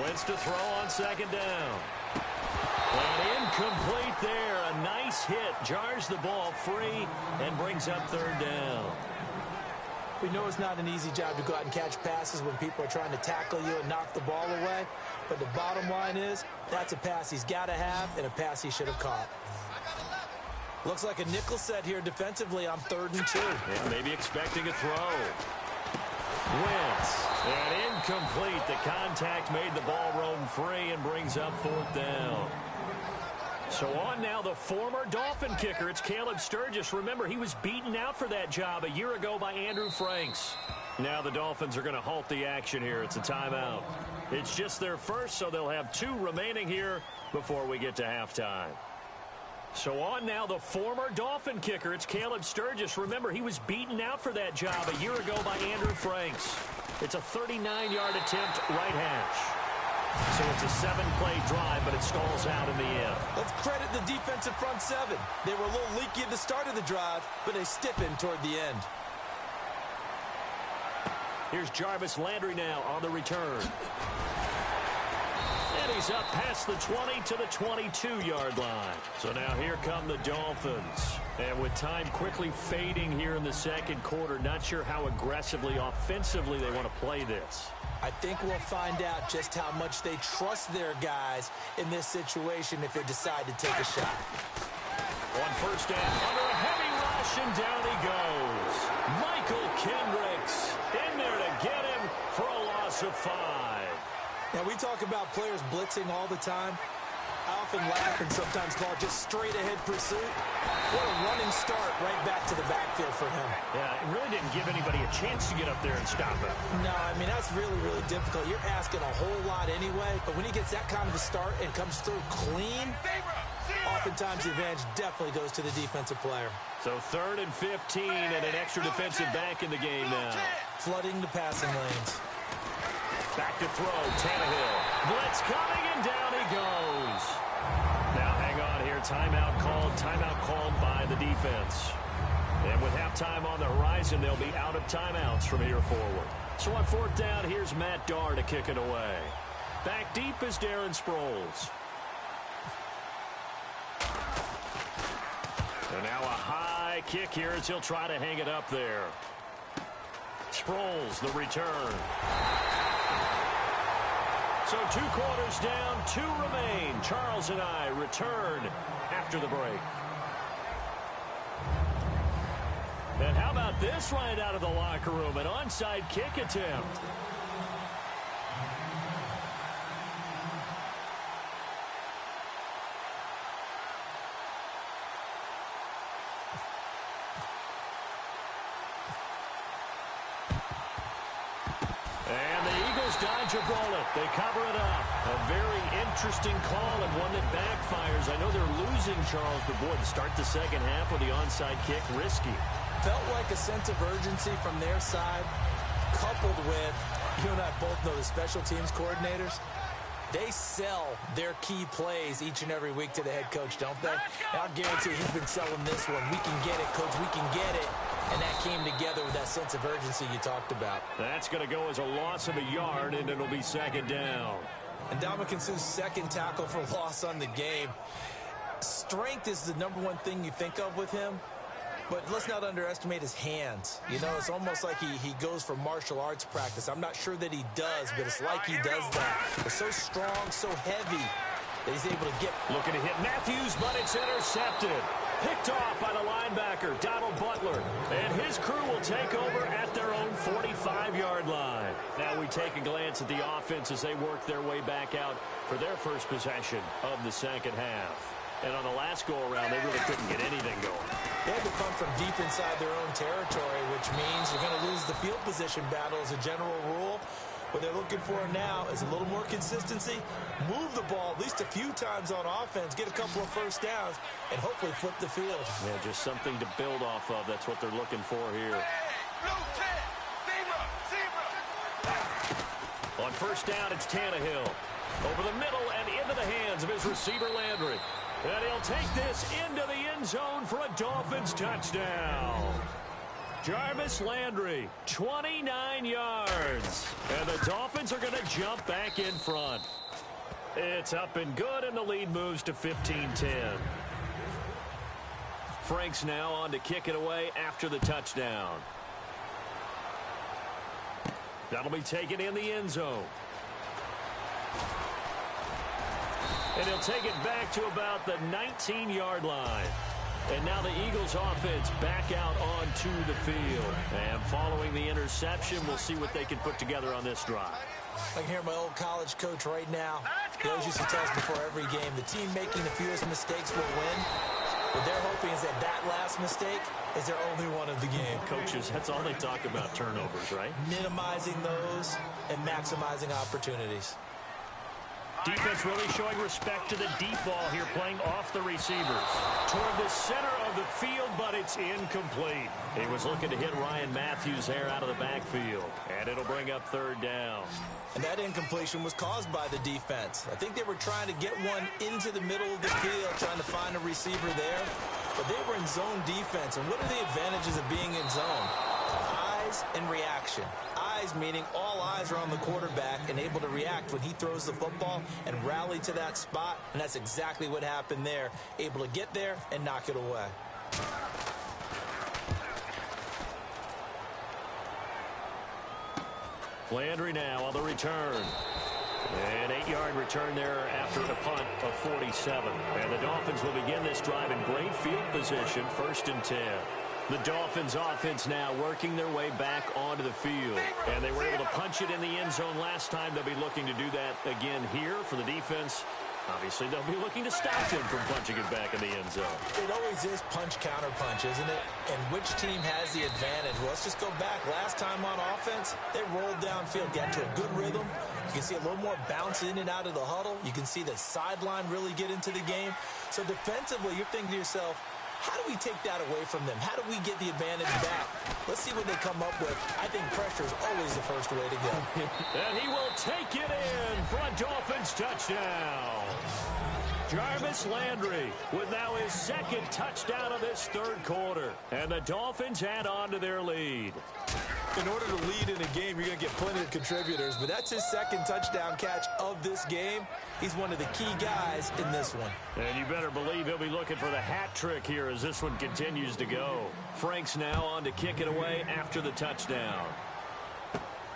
Wentz to throw on 2nd down. And incomplete there. A nice hit jars the ball free and brings up third down.
We know it's not an easy job to go out and catch passes when people are trying to tackle you and knock the ball away. But the bottom line is, that's a pass he's got to have and a pass he should have caught. Looks like a nickel set here defensively on 3rd and 2.
And maybe expecting a throw. Wentz. And incomplete. The contact made the ball roam free and brings up 4th down. So on now, the former Dolphin kicker. It's Caleb Sturgis. Remember, he was beaten out for that job a year ago by Andrew Franks. Now the Dolphins are going to halt the action here. It's a timeout. It's just their first, so they'll have 2 remaining here before we get to halftime. So on now, the former Dolphin kicker. It's Caleb Sturgis. Remember, he was beaten out for that job a year ago by Andrew Franks. It's a 39-yard attempt, right hash. So it's a 7-play drive, but it stalls out in the end.
Let's credit the defensive front 7. They were a little leaky at the start of the drive, but they stiffened toward the end.
Here's Jarvis Landry now on the return. And he's up past the 20 to the 22-yard line. So now here come the Dolphins. And with time quickly fading here in the second quarter, not sure how aggressively, offensively they want to play this.
I think we'll find out just how much they trust their guys in this situation if they decide to take a shot.
On first down, under a heavy rush, and down he goes. Michael Kendricks in there to get him for a loss of 5.
Now, we talk about players blitzing all the time. I often laugh and sometimes call it just straight-ahead pursuit. What a running start right back to the backfield for him.
Yeah, it really didn't give anybody a chance to get up there and stop it.
No, I mean, that's really, really difficult. You're asking a whole lot anyway, but when he gets that kind of a start and comes through clean, oftentimes the advantage definitely goes to the defensive player.
So 3rd and 15 and an extra defensive back in the game now.
Flooding the passing lanes.
Back to throw, Tannehill. Blitz coming, and down he goes. Now hang on here, timeout called by the defense. And with halftime on the horizon, they'll be out of timeouts from here forward. So on 4th down, here's Matt Darr to kick it away. Back deep is Darren Sproles. And now a high kick here as he'll try to hang it up there. Sproles, the return. So 2 quarters down, 2 remain. Charles and I return after the break. And how about this right out of the locker room? An onside kick attempt. Dodge a bullet. They cover it up. A very interesting call and one that backfires. I know they're losing, Charles, but boy, to start the second half with the onside kick, risky.
Felt like a sense of urgency from their side, coupled with, you and I both know the special teams coordinators. They sell their key plays each and every week to the head coach, don't they? And I'll guarantee he's been selling this one. We can get it, coach. We can get it. And that came together with that sense of urgency you talked about.
That's going to go as a loss of a yard, and it'll be 2nd down.
And Ndamukong Suh's 2nd tackle for loss on the game. Strength is the #1 thing you think of with him. But let's not underestimate his hands. You know, it's almost like he goes for martial arts practice. I'm not sure that he does, but it's like he does that. He's so strong, so heavy that he's able to get.
Looking to hit Matthews, but it's intercepted. Picked off by the linebacker, Donald Butler. And his crew will take over at their own 45-yard line. Now we take a glance at the offense as they work their way back out for their first possession of the second half. And on the last go-around, they really couldn't get anything going.
They had to come from deep inside their own territory, which means you're going to lose the field position battle as a general rule. What they're looking for now is a little more consistency, move the ball at least a few times on offense, get a couple of first downs, and hopefully flip the field.
Yeah, just something to build off of. That's what they're looking for here. On first down, it's Tannehill. Over the middle and into the hands of his receiver, Landry. And he'll take this into the end zone for a Dolphins touchdown. Jarvis Landry, 29 yards. And the Dolphins are going to jump back in front. It's up and good, and the lead moves to 15-10. Franks now on to kick it away after the touchdown. That'll be taken in the end zone. And he'll take it back to about the 19-yard line. And now the Eagles offense back out onto the field. And following the interception, we'll see what they can put together on this drive.
I can hear my old college coach right now. He always used to tell us before every game, the team making the fewest mistakes will win. What they're hoping is that that last mistake is their only one of the game.
Coaches, that's all they talk about, turnovers, right?
Minimizing those and maximizing opportunities.
Defense really showing respect to the deep ball here, playing off the receivers. Toward the center of the field, but it's incomplete. He was looking to hit Ryan Matthews there out of the backfield. And it'll bring up third down.
And that incompletion was caused by the defense. I think they were trying to get one into the middle of the field, trying to find a receiver there. But they were in zone defense. And what are the advantages of being in zone? Eyes and reaction. Eyes meaning all eyes are on the quarterback and able to react when he throws the football and rally to that spot. And that's exactly what happened there. Able to get there and knock it away.
Landry now on the return. An 8-yard return there after a punt of 47. And the Dolphins will begin this drive in great field position, 1st and 10. The Dolphins offense now working their way back onto the field. And they were able to punch it in the end zone last time. They'll be looking to do that again here for the defense. Obviously, they'll be looking to stop him from punching it back in the end zone.
It always is punch-counter-punch, isn't it? And which team has the advantage? Well, let's just go back. Last time on offense, they rolled downfield, got to a good rhythm. You can see a little more bounce in and out of the huddle. You can see the sideline really get into the game. So defensively, you're thinking to yourself, how do we take that away from them? How do we get the advantage back? Let's see what they come up with. I think pressure is always the first way to go.
And he will take it in for a Dolphins touchdown. Jarvis Landry with now his 2nd touchdown of this 3rd quarter. And the Dolphins add on to their lead.
In order to lead in a game, you're going to get plenty of contributors, but that's his 2nd touchdown catch of this game. He's one of the key guys in this one.
And you better believe he'll be looking for the hat trick here as this one continues to go. Frank's now on to kick it away after the touchdown.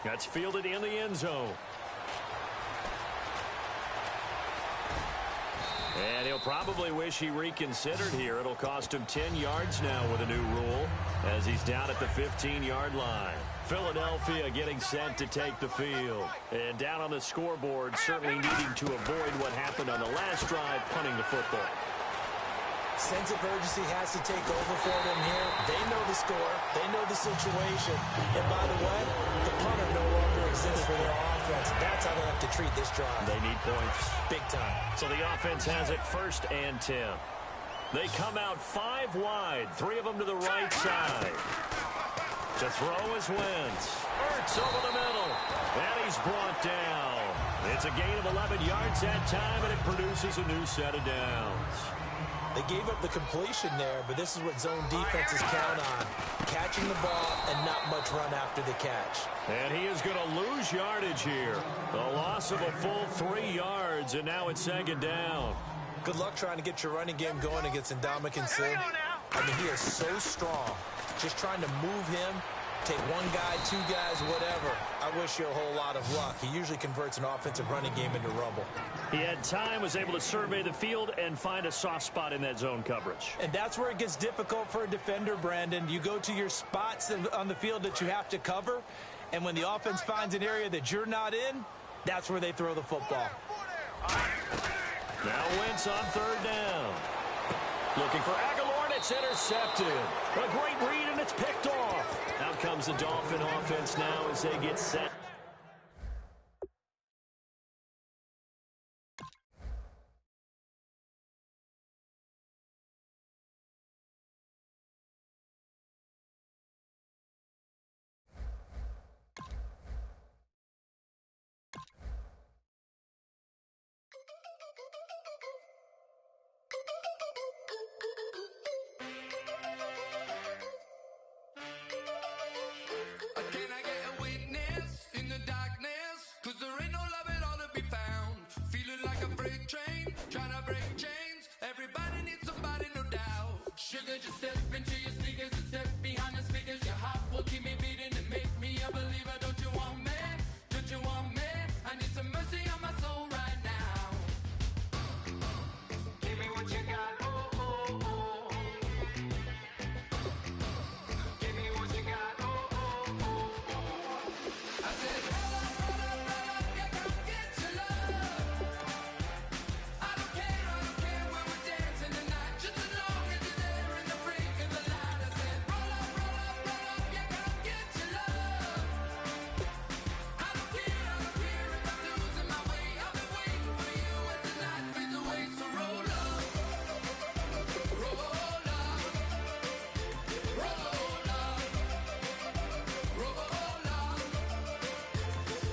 That's fielded in the end zone. And he'll probably wish he reconsidered here. It'll cost him 10 yards now with a new rule as he's down at the 15-yard line. Philadelphia getting set to take the field. And down on the scoreboard, certainly needing to avoid what happened on the last drive, punting the football.
Sense of urgency has to take over for them here. They know the score. They know the situation. And by the way, the punter no longer exists for their offense. That's how they have to treat this drive.
They need points.
Big time.
So the offense has it 1st and 10. They come out 5 wide, 3 of them to the right side. To throw is Wentz. Ertz over the middle. And he's brought down. It's a gain of 11 yards that time, and it produces a new set of downs.
They gave up the completion there, but this is what zone defenses count on. Catching the ball and not much run after the catch.
And he is going to lose yardage here. The loss of a full 3 yards, and now it's 2nd down.
Good luck trying to get your running game going against Ndamukong Suh. I mean, he is so strong. Just trying to move him, take 1 guy, 2 guys, whatever. I wish you a whole lot of luck. He usually converts an offensive running game into rubble.
He had time, was able to survey the field and find a soft spot in that zone coverage.
And that's where it gets difficult for a defender, Brandon. You go to your spots on the field that you have to cover, and when the offense finds an area that you're not in, that's where they throw the football.
Now Wentz on 3rd down. Looking for Aguilar, and it's intercepted. A great read, and it's picked off. Out comes the Dolphin offense now as they get set.
Can I get a witness? Sugar, just step into your sneakers and step behind the speakers. Your heart will keep me beating and make me a believer. Don't you want me? Don't you want me? I need some mercy on my soul right now. Give me what you got, oh, oh, oh. Give me what you got, oh, oh, oh. I said, roll up, yeah, come get your love. I don't care when we're dancing tonight, just as long as you're there in the freak of the light. I said, roll up, yeah, come get your love. I don't care if I'm losing my way. I'll be waiting for you as the night fades away. So roll up, roll up, roll up, roll up.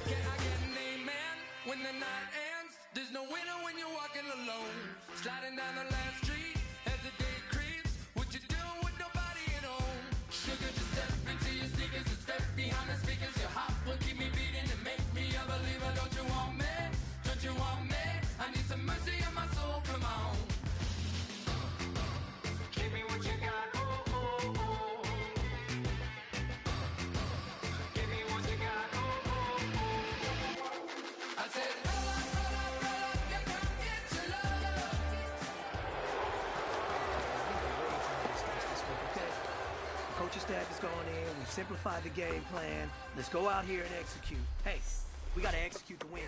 Can I get an amen when the night ends? There's no winner when you're walking alone. Sliding down the last street as the day creeps. What you doing with nobody at home? Sugar, just step into your sneakers and step behind the speakers. Your heart will keep me beating and make me a believer. Don't you want me? Don't you want me? I need some mercy on my soul. Come on. Give me what you got. Oh, oh, oh. Give me what you got. Oh, oh, oh. I said, roll up, yeah, come get your love.
Okay. Coaching staff is going in. We've simplified the game plan. Let's go out here and execute. Hey, we got to execute to win.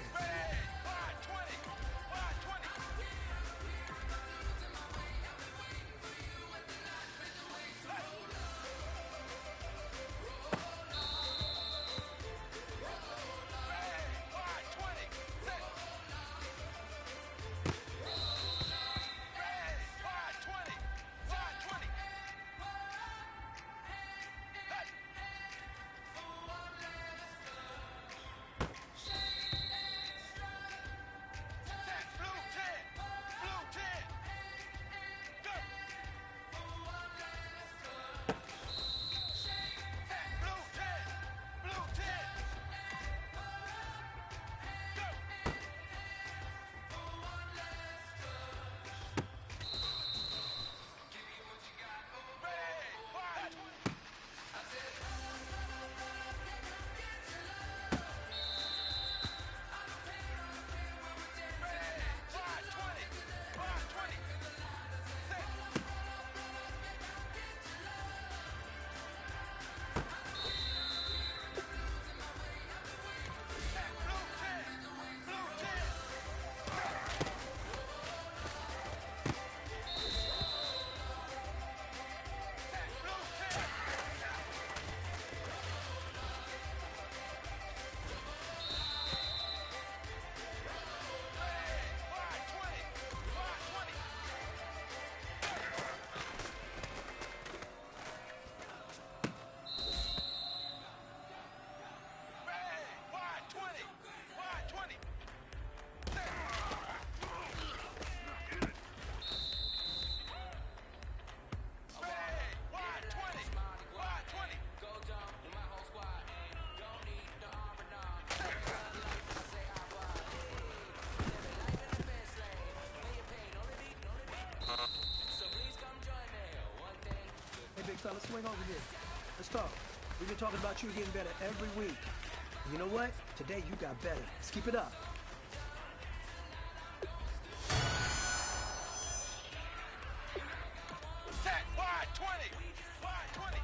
Fellas, swing over here. Let's talk. We've been talking about you getting better every week. And you know what? Today you got better. Let's keep it up.
Set wide 20. Wide 20.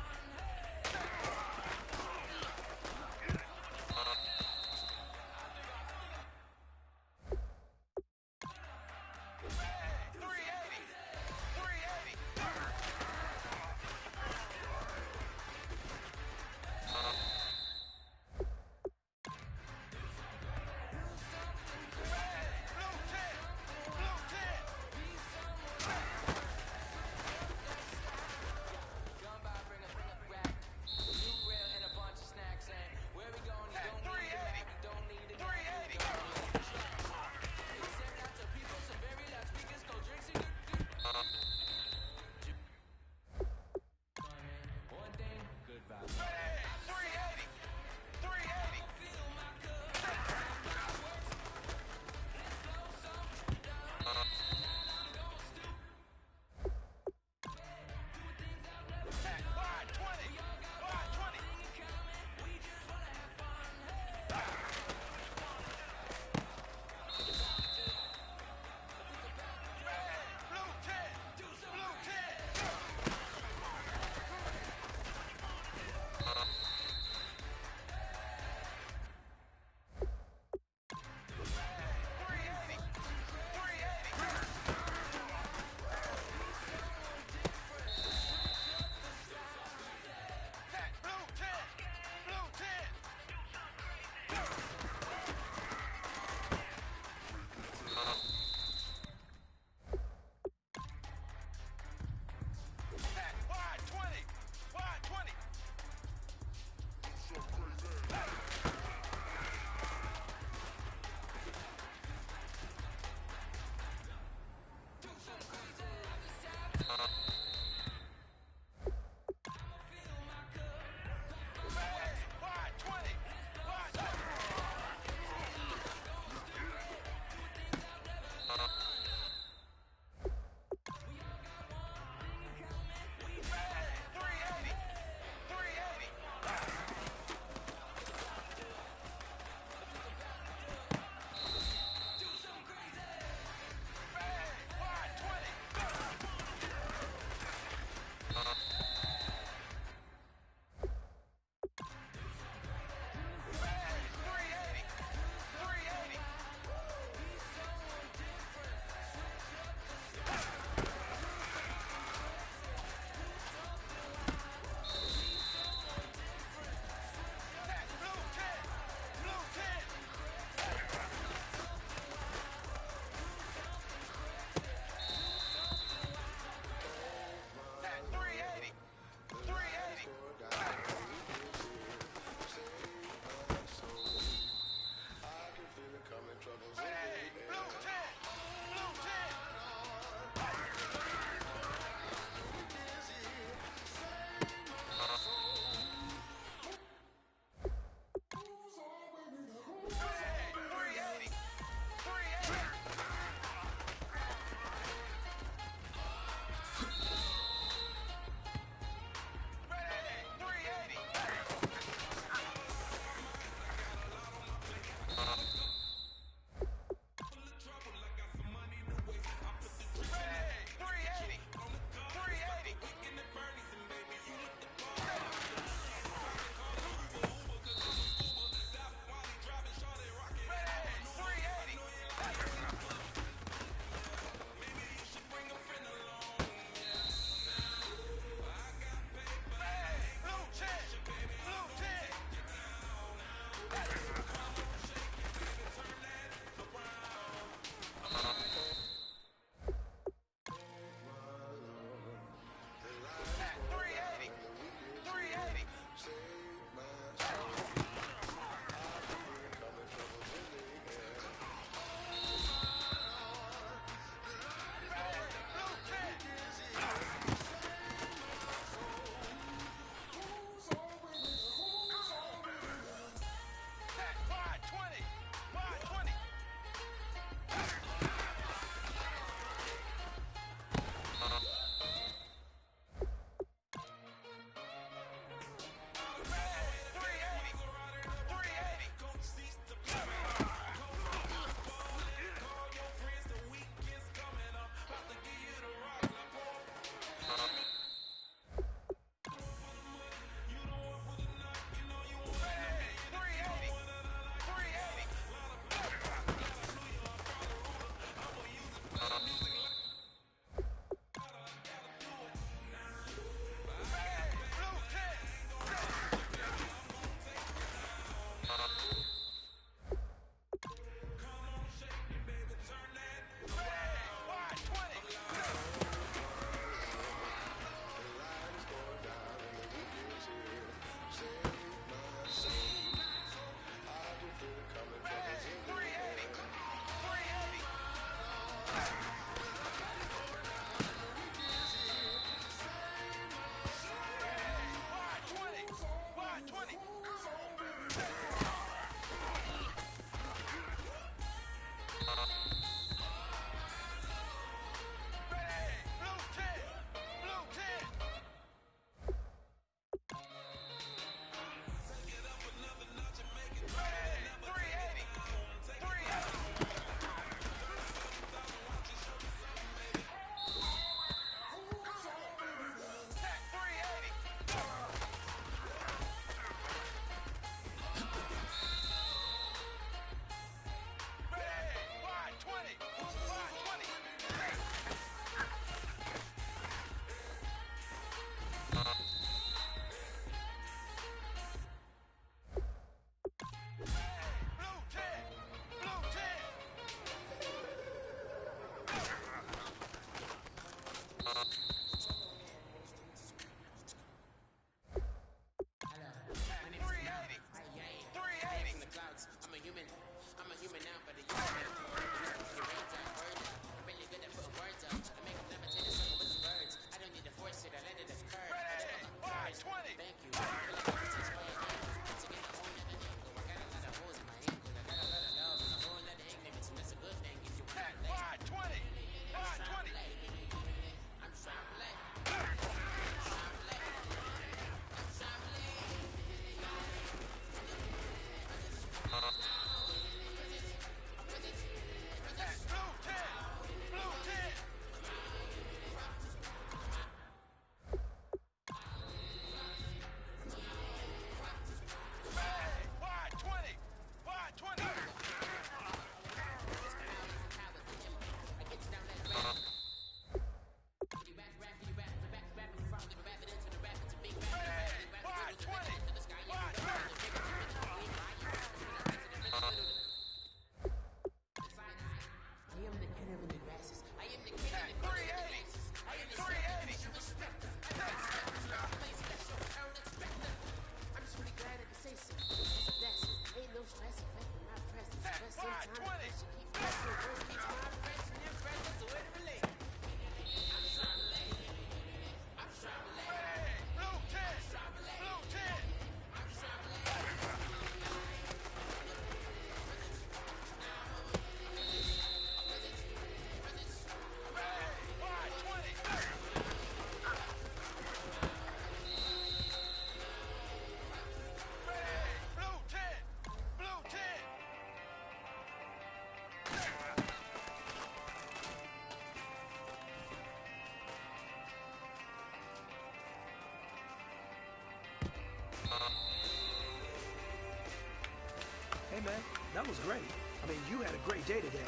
That was great. I mean, you had a great day today.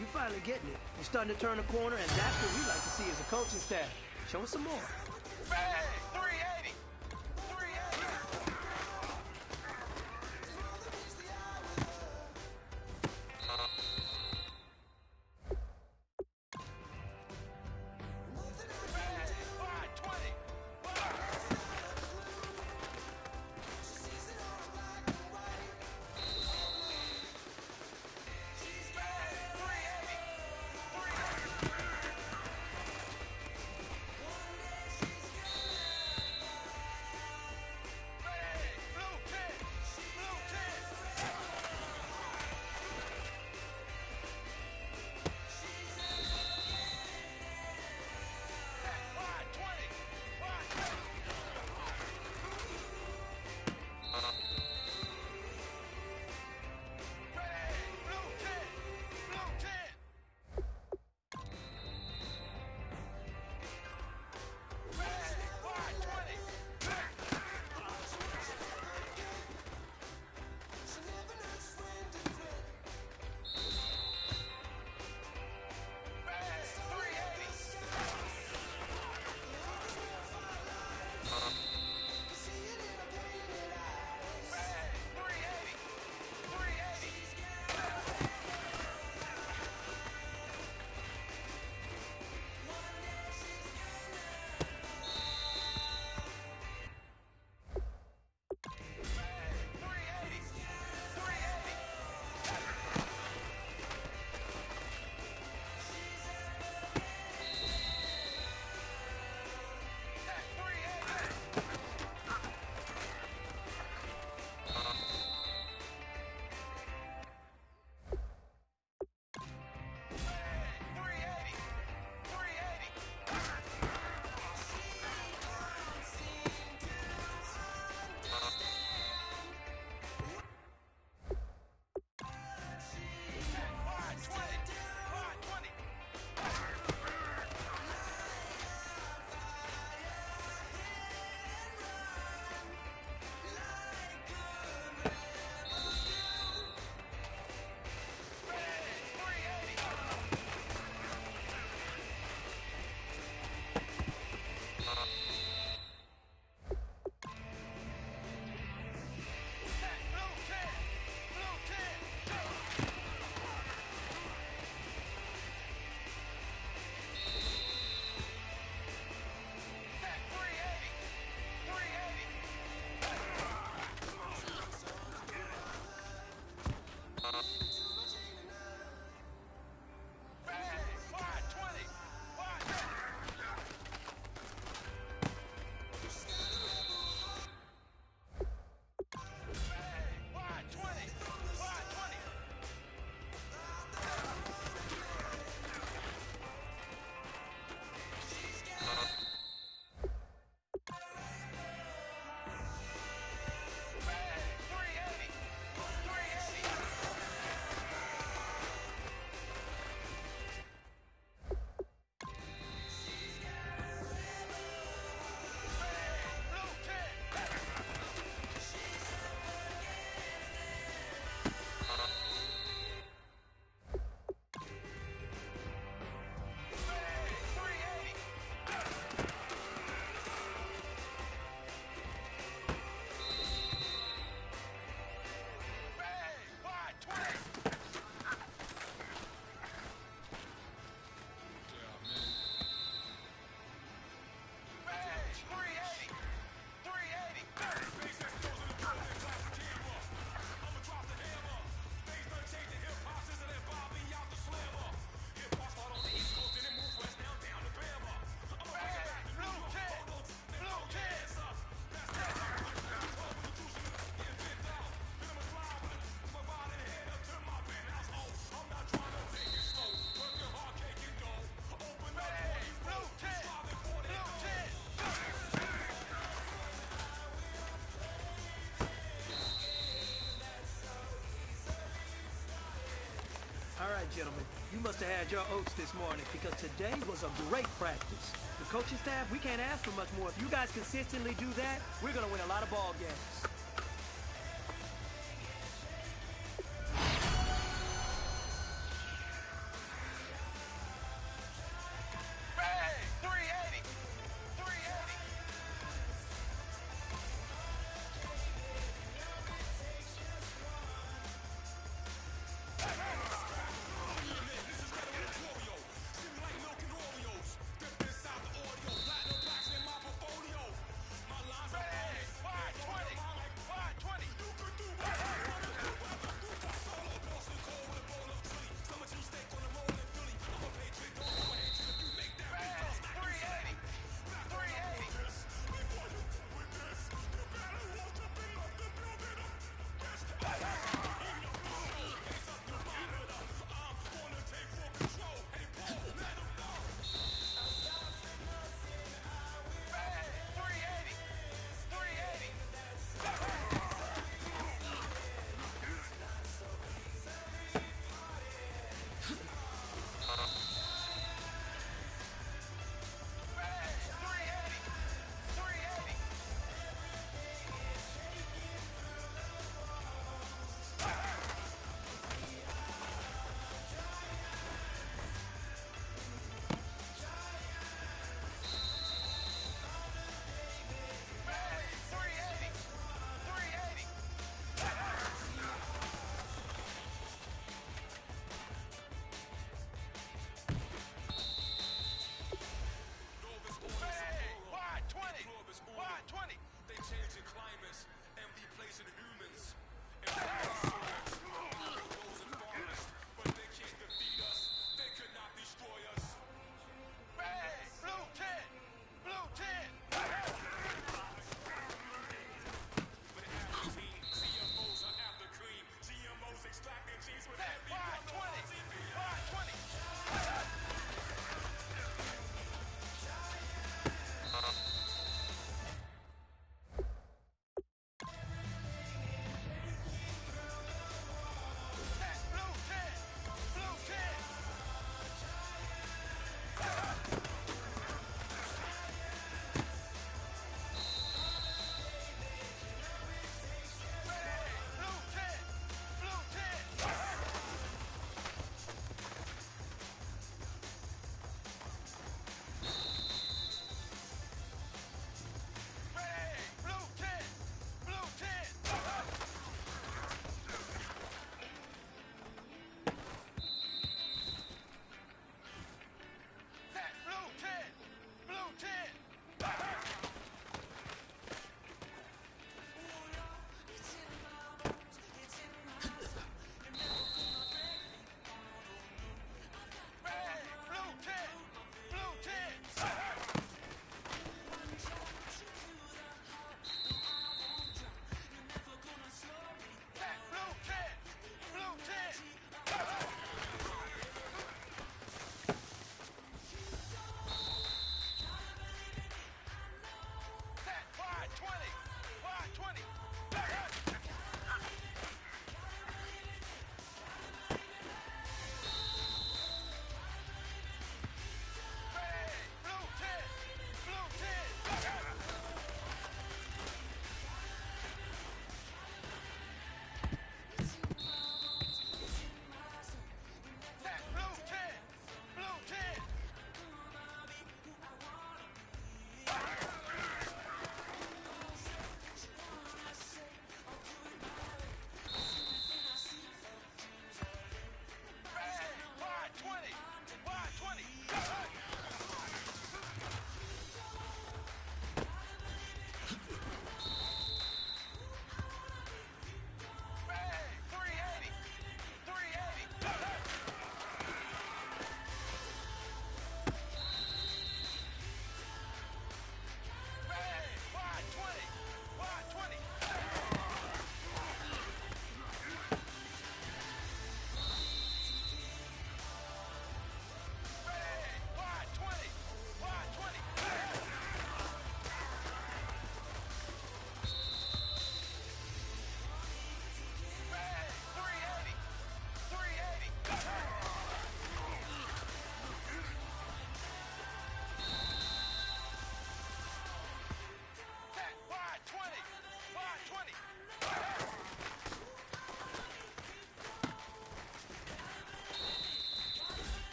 You finally getting it. You're starting to turn the corner, and that's what we like to see as a coaching staff. Show us some more.
Bang! 380! 380!
Gentlemen, you must have had your oats this morning because today was a great practice. The coaching staff, we can't ask for much more. If you guys consistently do that, we're going to win a lot of ball games.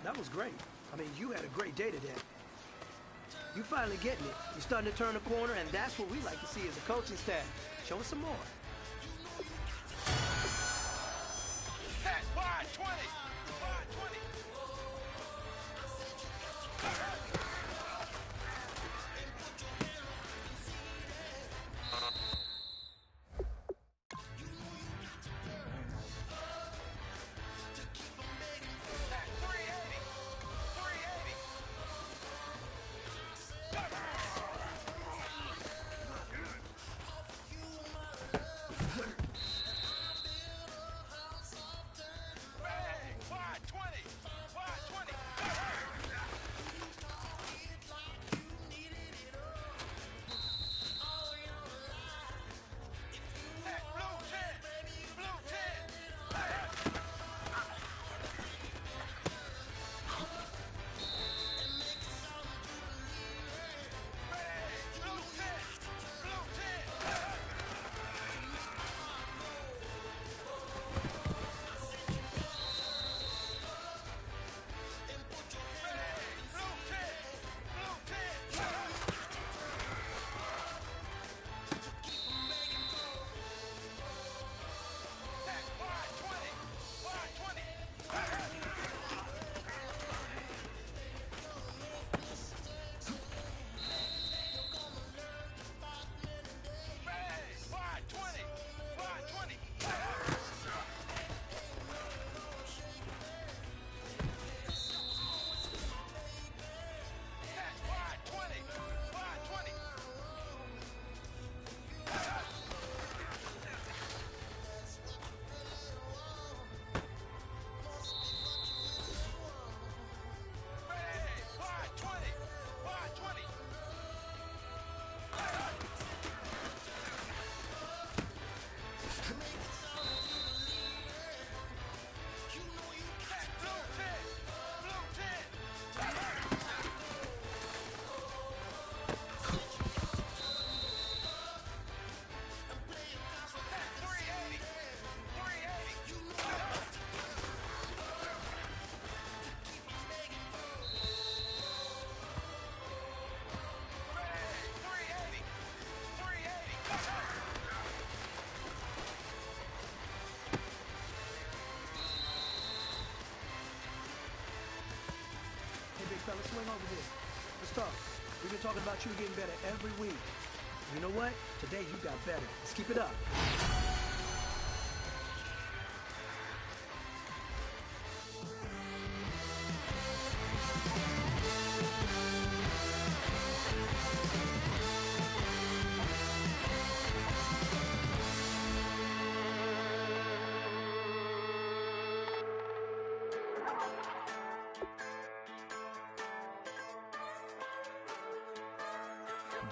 That was great. I mean, you had a great day today. You finally getting it. You're starting to turn the corner, and that's what we like to see as a coaching staff. Show us some more.
Set wide 20. Wide 20.
Fella, swing over here. Let's talk. We've been talking about you getting better every week. You know what? Today you got better. Let's keep it up.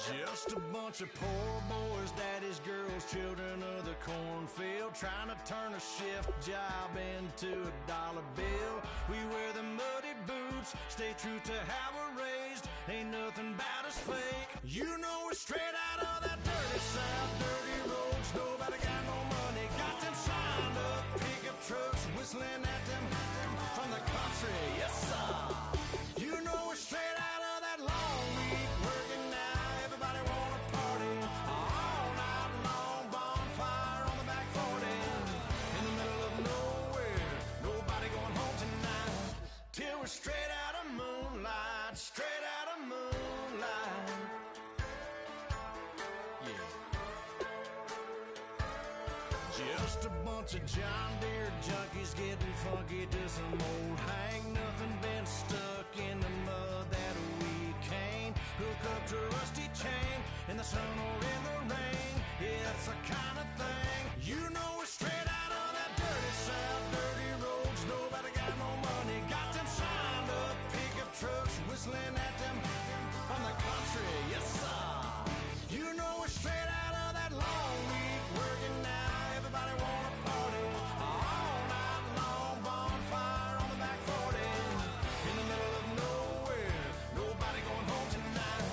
Just a bunch of poor boys, daddies, girls, children of the cornfield, trying to turn a shift job into a dollar bill. We wear the muddy boots, stay true to how we're raised. Ain't nothing about us fake. You know we're straight out of that dirty south, dirty roads. Nobody got no money, got them signed up. Pickup trucks whistling at them from the country. Yes, sir. You know we're straight out of that long week working now. Everybody wanna party all night long. Bonfire on the back 40 in the middle of nowhere. Nobody going home tonight till we're straight out of moonlight. Straight out of moonlight. Yeah. Just a bunch of John Deere junkies getting funky to some old hang. Nothing been stuck in the mud that we can't hook up to a rusty chain in the sun or in the rain. Yeah, it's the kind of thing. You know we're straight out of that dirty south, dirty roads. Nobody got no money, got them signed up. Pickup trucks whistling at them from the country. Yes, sir. You know we're straight out of that long week working now. Everybody wanna party all night long. Bonfire on the back 40 in the middle of nowhere. Nobody going home tonight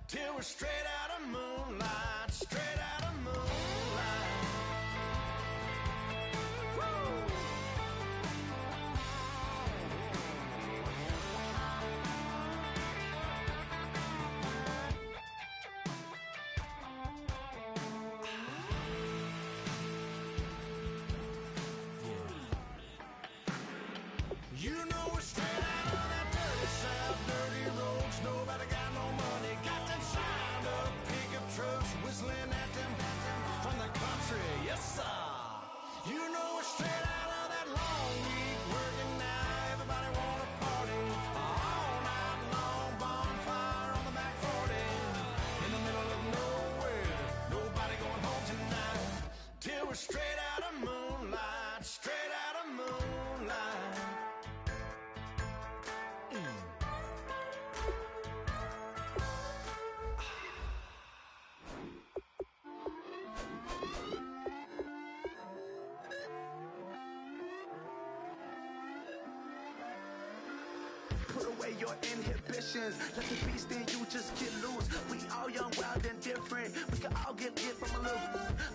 till we're straight out of moonlight. Straight out of moonlight. Woo!
away your inhibitions. Let the beast in you just get loose. We all young, wild, and different. We can all get lit from a little.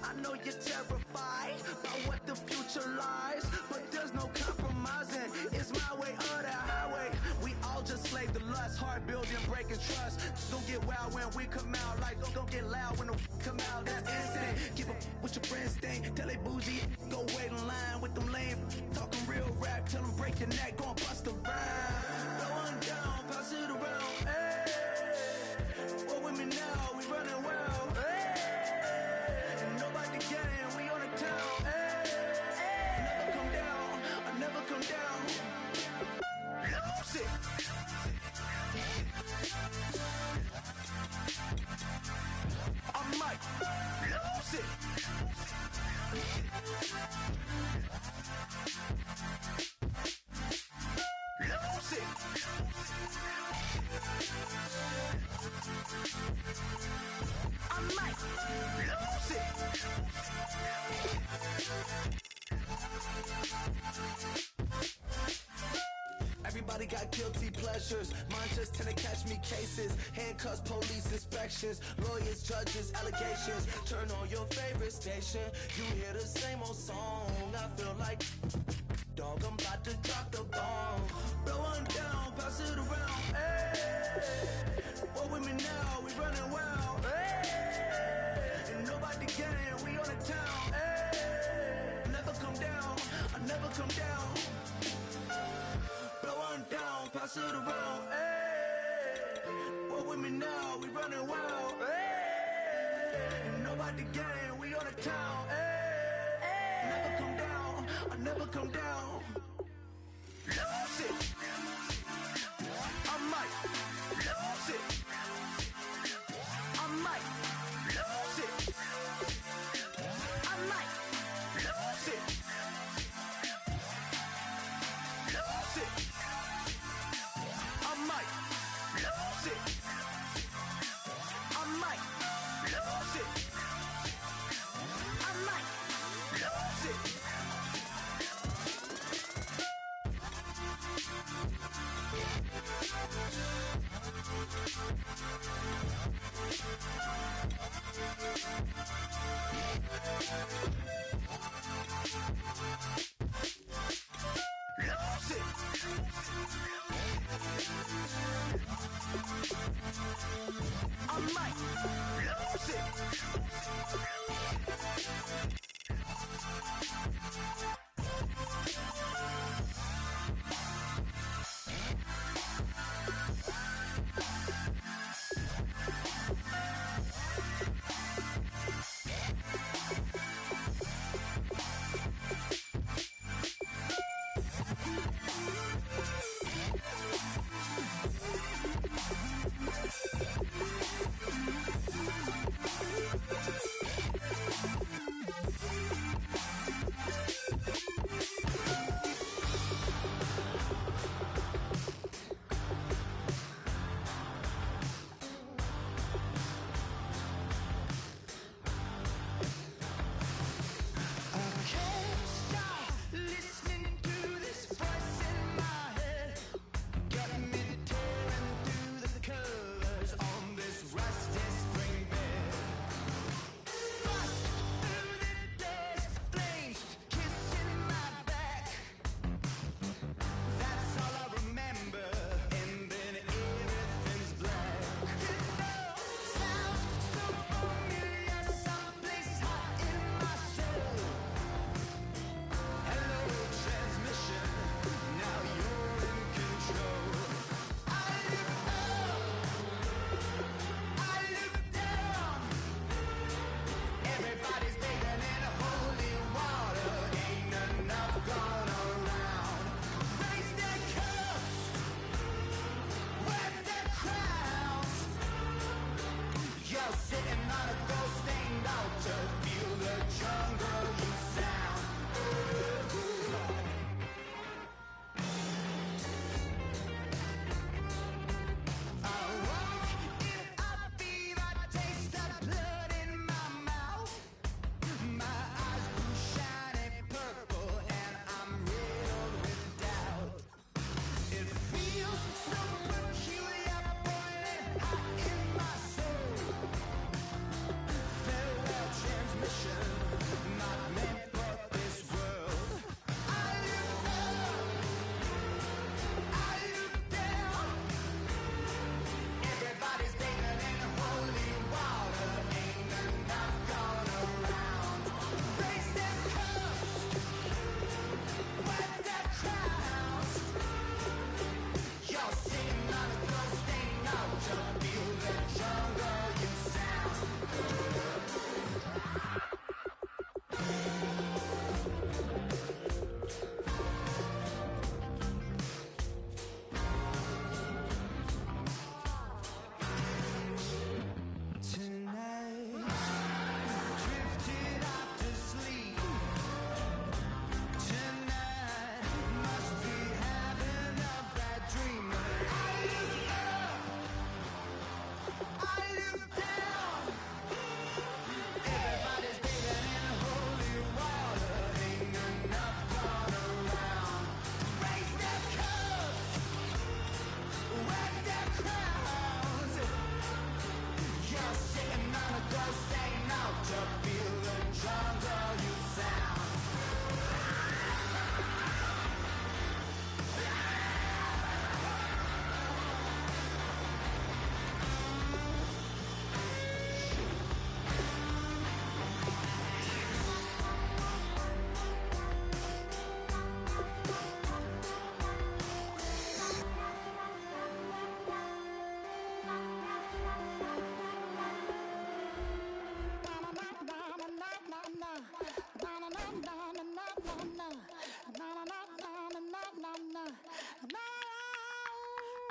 I know you're terrified about what the future lies, but there's no compromising. It's my way or the highway. We all just slave to lust, heart building, breaking trust. Don't get wild when we come out, like don't get loud when the come out. That's instant. Keep up with your friends, thing. Tell they bougie, go wait in line with them lame. Talking real rap, tell them break your neck, go and bust a rhyme. Go on down, pass it around. Hey, what with me now? We running wild. Hey, and nobody getting, we on the town. Hey, never come down, I never come down. Lose it. I might lose it. Lose it. I might lose it. Everybody got guilty pleasures. Mine just tend to catch me cases. Handcuffs, police inspections, lawyers, judges, allegations. Turn on your favorite station. You hear the same old song. I feel like, dog, I'm about to drop the bomb. Blow one down, pass it around. Hey, what with me now? We running wild. Hey, and nobody getting, we on the town. Hey, never come down, I never come down. Blow one down, pass it around. Hey, what with me now? We running wild. Hey, and nobody getting, we on the town. Hey, never come down, I never come down. Lose it. I might lose it. I might lose it. I might lose it. Lose it. I might lose it. I might lose it. I might lose it. Lose it. I might lose it.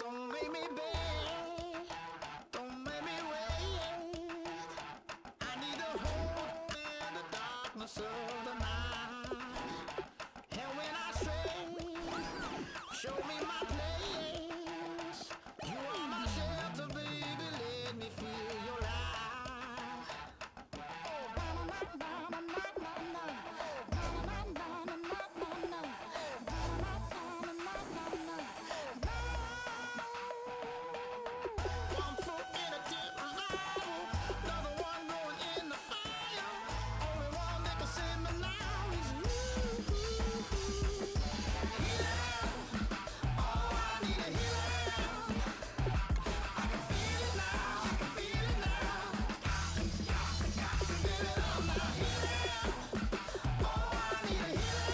Don't make me beg, don't make me wait. I need a hope in the darkness of the night. And when I stray, show me my place. You are my shelter, baby, let me feel your light. One foot in a deep revival, another one going in the fire. Only one that can save me now is you. Healer, oh, I need a healer. I can feel it now, I can feel it now. Got to give it up now. Healer, oh, I need a healer.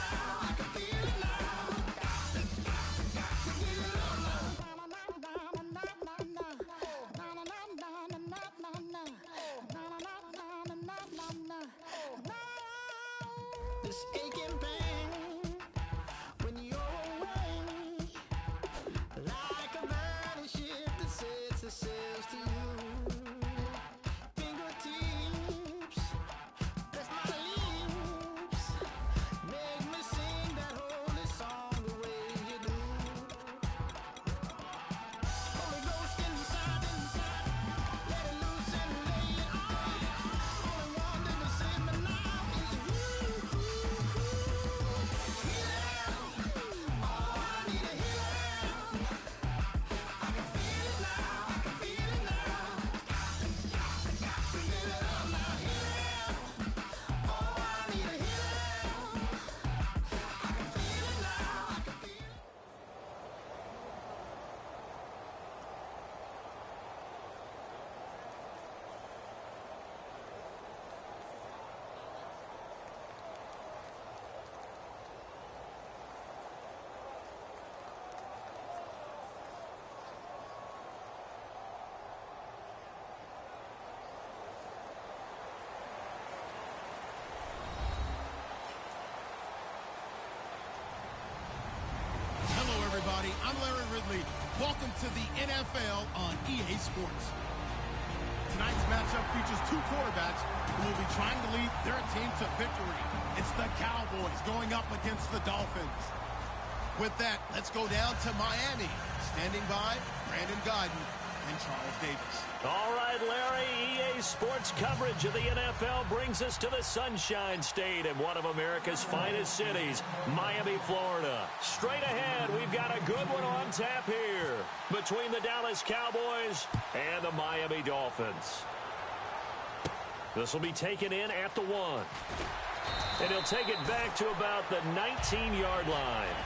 I can feel it now, I can feel it now. Got to give it up now. This aching pain when you're away, like a burning ship that sets the sails to you. Fingertips, press my lips, make me sing that holy song the way you do. Holy Ghost inside, let it loose and lay it on. Only one that can save me now is you. Healer, oh, I need a healer. I can feel it now, I can feel it now. Got to give it up now. Healer, oh, I need a healer. I can feel it now, I can feel it.
Hello, everybody. I'm Larry Ridley. Welcome to the NFL on EA Sports. Tonight's matchup features two quarterbacks who will be trying to lead their team to victory. It's the Cowboys going up against the Dolphins. With that, let's go down to Miami. Standing by, Brandon Godden and Charles Davis.
All right, Larry, EA Sports coverage of the NFL brings us to the Sunshine State in one of America's finest cities, Miami, Florida. Straight ahead, we've got a good one on tap here between the Dallas Cowboys and the Miami Dolphins. This will be taken in at the 1. And he'll take it back to about the 19-yard line.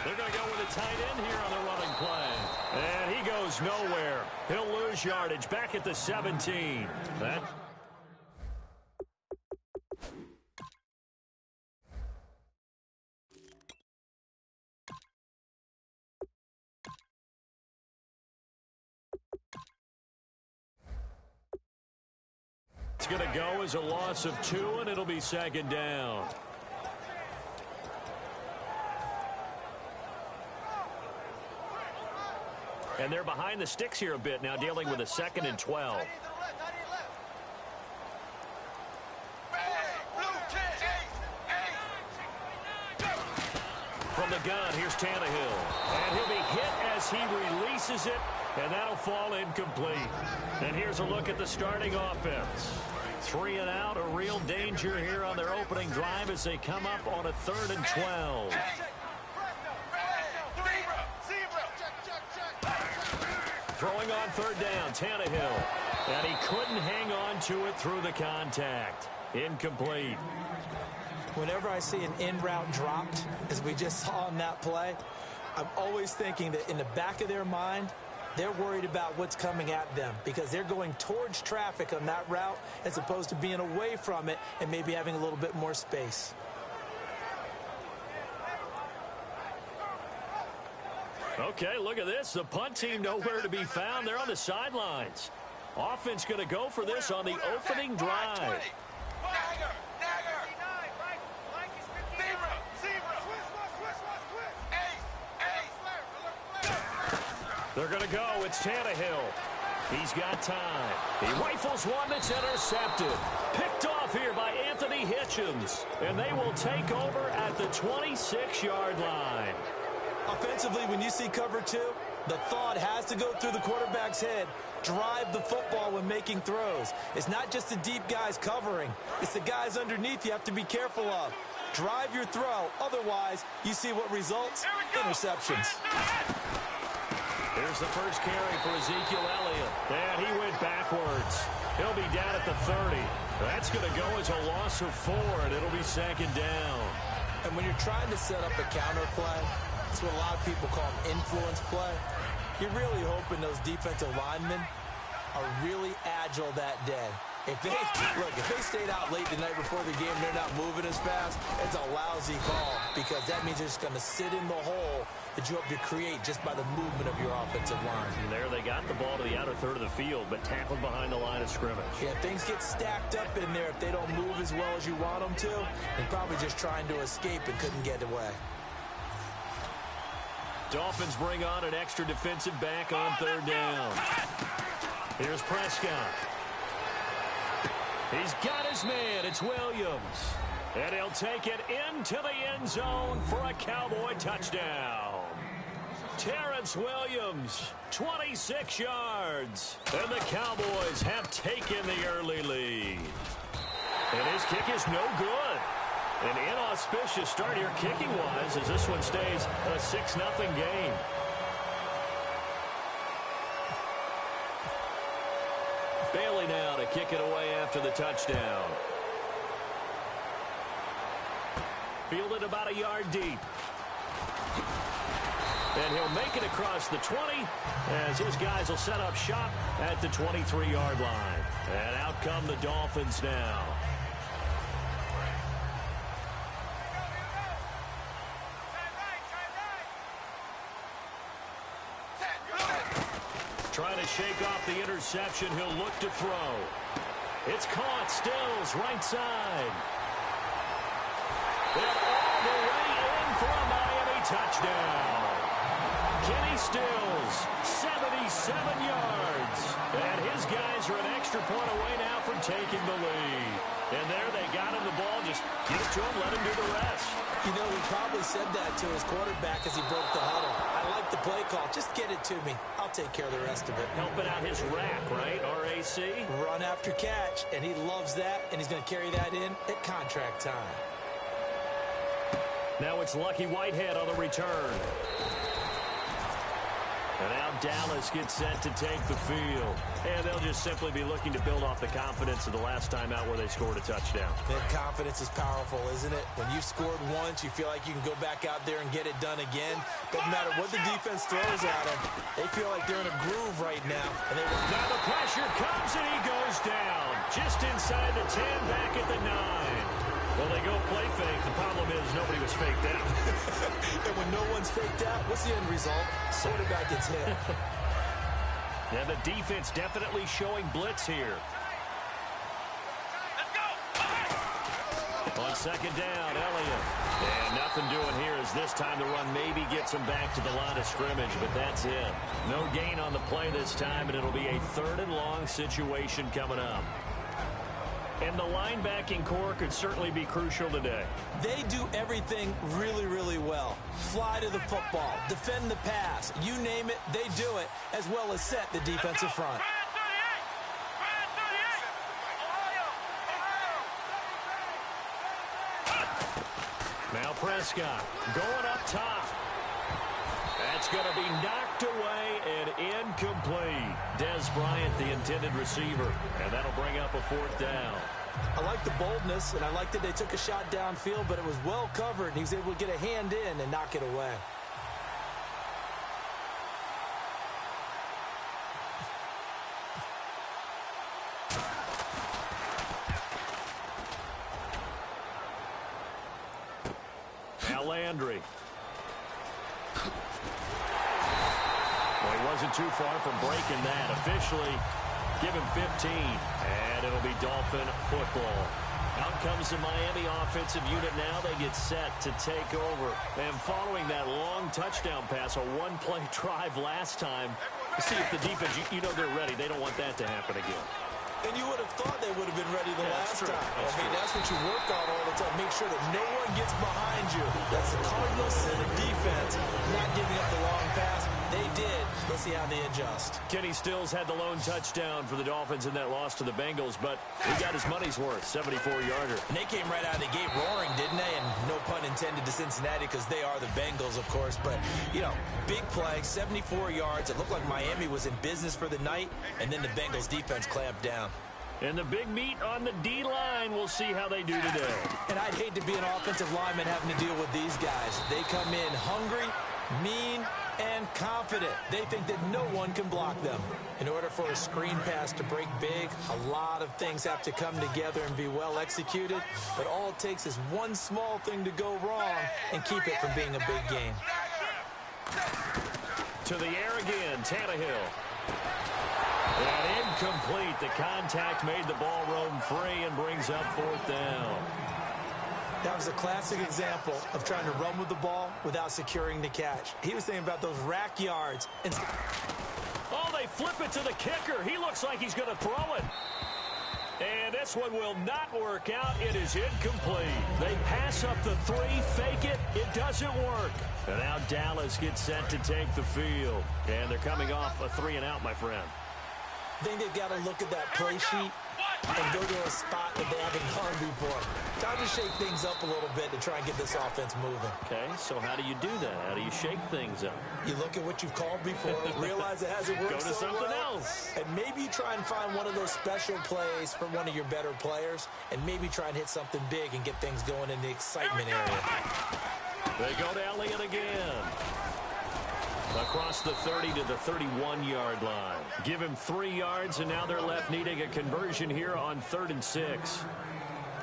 They're going to go with a tight end here on the running play. And he goes nowhere. He'll lose yardage back at the 17. It's going to go as a loss of 2, and it'll be 2nd down. And they're behind the sticks here a bit now, dealing with a 2nd and 12. From the gun, here's Tannehill. And he'll be hit as he releases it, and that'll fall incomplete. And here's a look at the starting offense. 3 and out, a real danger here on their opening drive as they come up on a 3rd and 12. Throwing on 3rd down, Tannehill. And he couldn't hang on to it through the contact. Incomplete.
Whenever I see an in-route dropped, as we just saw in that play, I'm always thinking that in the back of their mind, they're worried about what's coming at them because they're going towards traffic on that route as opposed to being away from it and maybe having a little bit more space.
Okay, look at this. The punt team nowhere to be found. They're on the sidelines. Offense going to go for this on the opening drive. They're going to go. It's Tannehill. He's got time. He rifles one that's intercepted. Picked off here by Anthony Hitchens. And they will take over at the 26-yard line.
Offensively, when you see cover two, the thought has to go through the quarterback's head. Drive the football when making throws. It's not just the deep guys covering. It's the guys underneath you have to be careful of. Drive your throw. Otherwise, you see what results? Interceptions.
Here's the first carry for Ezekiel Elliott. And he went backwards. He'll be down at the 30. That's going to go as a loss of 4, and it'll be second down.
And when you're trying to set up a counter play, that's what a lot of people call an influence play. You're really hoping those defensive linemen are really agile that day. If they stayed out late the night before the game, they're not moving as fast, it's a lousy call because that means they're just going to sit in the hole that you hope to create just by the movement of your offensive line.
And there they got the ball to the outer third of the field, but tackled behind the line of scrimmage.
Yeah, things get stacked up in there if they don't move as well as you want them to. And probably just trying to escape and couldn't get away.
Dolphins bring on an extra defensive back on third down. Here's Prescott. He's got his man. It's Williams. And he'll take it into the end zone for a Cowboy touchdown. Terrence Williams, 26 yards. And the Cowboys have taken the early lead. And his kick is no good. An inauspicious start here kicking-wise as this one stays a 6-0 game. Bailey now to kick it away after the touchdown. Fielded about a yard deep. And he'll make it across the 20 as his guys will set up shop at the 23-yard line. And out come the Dolphins now. Trying to shake off the interception. He'll look to throw. It's caught. Stills right side. And all the way in for a Miami touchdown. Kenny Stills, 77 yards. And his guys are an extra point away now from taking the lead. And there they got him the ball. Just give it to him, let him do the rest.
You know, he probably said that to his quarterback as he broke the huddle. I like the play call. Just get it to me. I'll take care of the rest of it.
Helping out his rack, right? RAC?
Run after catch, and he loves that, and he's going to carry that in at contract time.
Now it's Lucky Whitehead on the return. And now Dallas gets set to take the field. And they'll just simply be looking to build off the confidence of the last time out where they scored a touchdown.
That confidence is powerful, isn't it? When you've scored once, you feel like you can go back out there and get it done again. Doesn't matter what the defense throws at them. They feel like they're in a groove right now. And
now the pressure comes and he goes down. Just inside the 10, back at the 9. Well, they go play fake. The problem is nobody was faked out.
And when no one's faked out, what's the end result? Quarterback gets hit.
Yeah, the defense definitely showing blitz here.
Let's go!
On second down, Elliott. And nothing doing here as this time the run maybe gets him back to the line of scrimmage, but that's it. No gain on the play this time, and it'll be a 3rd and long situation coming up. And the linebacking core could certainly be crucial today.
They do everything really, really well. Fly to the football, defend the pass, you name it, they do it, as well as set the defensive front.
Now Prescott going up top. That's going to be knocked away and incomplete. Des Bryant, the intended receiver. And that'll bring up a 4th down.
I like the boldness, and I like that they took a shot downfield, but it was well covered, and he was able to get a hand in and knock it away.
Now Landry. wasn't too far from breaking that. Officially, give him 15, and it'll be Dolphin football. Out comes the Miami offensive unit now. They get set to take over. And following that long touchdown pass, a one-play drive last time, to see if the defense, you know they're ready. They don't want that to happen again.
And you would have thought they would have been ready the last time. That's what you work on all the time. Make sure that no one gets behind you. That's the cardinal sin of defense, not giving up the long pass. They did. Let's see how they adjust.
Kenny Stills had the lone touchdown for the Dolphins in that loss to the Bengals, but he got his money's worth, 74-yarder.
And they came right out of the gate roaring, didn't they? And no pun intended to Cincinnati because they are the Bengals, of course. But, you know, big play, 74 yards. It looked like Miami was in business for the night, and then the Bengals defense clamped down.
And the big meat on the D-line, we'll see how they do today.
And I'd hate to be an offensive lineman having to deal with these guys. They come in hungry, mean, and confident. They think that no one can block them. In order for a screen pass to break big, a lot of things have to come together and be well executed. But all it takes is one small thing to go wrong and keep it from being a big game.
To the air again, Tannehill. And incomplete. The contact made the ball roam free and brings up fourth down.
That was a classic example of trying to run with the ball without securing the catch. He was thinking about those rack yards.
Oh, they flip it to the kicker. He looks like he's going to throw it. And this one will not work out. It is incomplete. They pass up the three, fake it. It doesn't work. And now Dallas gets set to take the field. And they're coming off a 3-and-out, my friend.
I think they've got to look at that play sheet and go to a spot that they haven't gone before. Time to shake things up a little bit to try and get this offense moving.
Okay, so how do you do that? How do you shake things up?
You look at what you've called before, realize it hasn't worked
so well. Go to something else.
And maybe you try and find one of those special plays from one of your better players, and maybe try and hit something big and get things going in the excitement area.
They go to Elliott again. Across the 30 to the 31-yard line. Give him 3 yards, and now they're left needing a conversion here on 3rd and 6.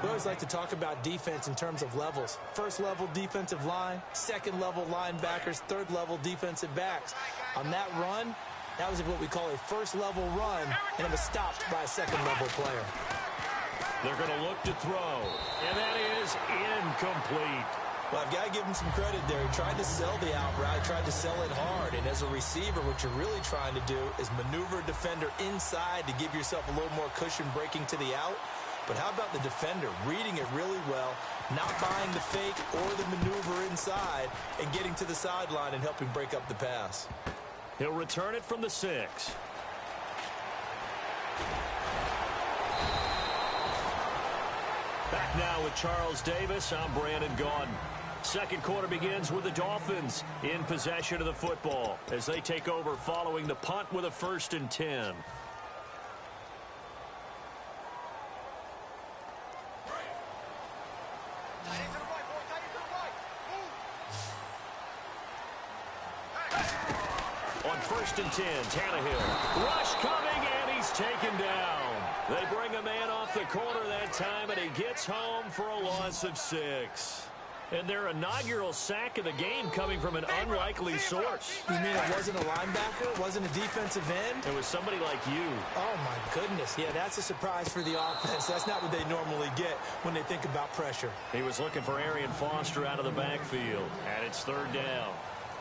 We always like to talk about defense in terms of levels. First-level defensive line, second-level linebackers, third-level defensive backs. On that run, that was what we call a first-level run, and it was stopped by a second-level player.
They're going to look to throw, and that is incomplete.
Well, I've got to give him some credit there. He tried to sell the out route, tried to sell it hard. And as a receiver, what you're really trying to do is maneuver a defender inside to give yourself a little more cushion breaking to the out. But how about the defender reading it really well, not buying the fake or the maneuver inside, and getting to the sideline and helping break up the pass?
He'll return it from the 6. Back now with Charles Davis. I'm Brandon Gaudin. Second quarter begins with the Dolphins in possession of the football as they take over following the punt with a 1st and 10. On 1st and 10, Tannehill. Rush coming, and he's taken down. They bring a man off the corner that time, and he gets home for a loss of 6. And their inaugural sack of the game coming from an unlikely source.
You mean it wasn't a linebacker? It wasn't a defensive end?
It was somebody like you.
Oh, my goodness. Yeah, that's a surprise for the offense. That's not what they normally get when they think about pressure.
He was looking for Arian Foster out of the backfield, and it's 3rd down.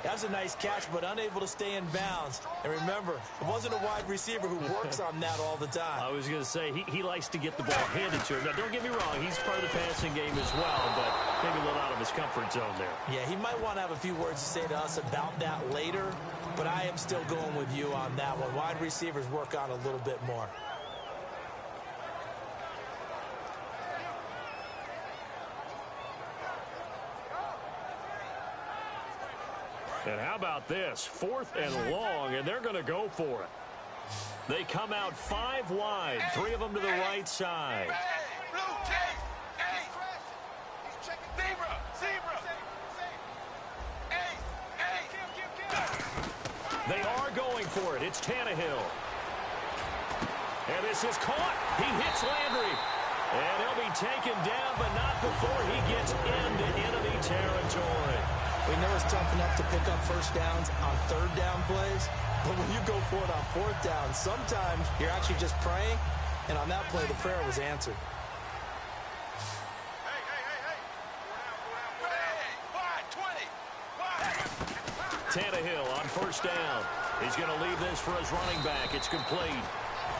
That was a nice catch, but unable to stay in bounds. And remember, it wasn't a wide receiver who works on that all the time.
I was going to say, he likes to get the ball handed to him. Now, don't get me wrong, he's part of the passing game as well, but maybe a little out of his comfort zone there.
Yeah, he might want to have a few words to say to us about that later, but I am still going with you on that one. Wide receivers work on a little bit more.
And how about this? 4th and long, and they're going to go for it. They come out 5 wide, 3 of them to the right side. They are going for it. It's Tannehill. And this is caught. He hits Landry. And he'll be taken down, but not before he gets into enemy territory.
We know it's tough enough to pick up first downs on 3rd down plays, But when you go for it on fourth down, sometimes you're actually just praying, and on that play, the prayer was answered.
Tannehill on first down. He's going to leave this for his running back. It's complete.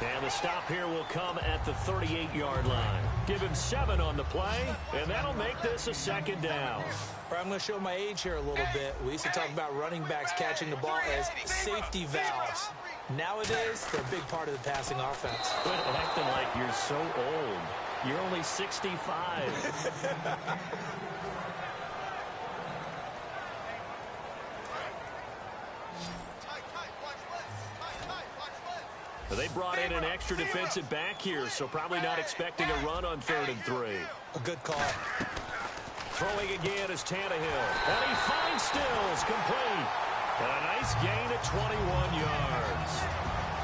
And the stop here will come at the 38-yard line. Give him 7 on the play, and that'll make this a second down.
I'm going to show my age here a little bit. We used to talk about running backs catching the ball as safety valves. Nowadays, they're a big part of the passing offense.
Quit acting like you're so old. You're only 65. They brought in an extra defensive back here, so probably not expecting a run on 3rd and 3.
A good call.
Throwing again is Tannehill. And he finds Stills, complete. And a nice gain of 21 yards.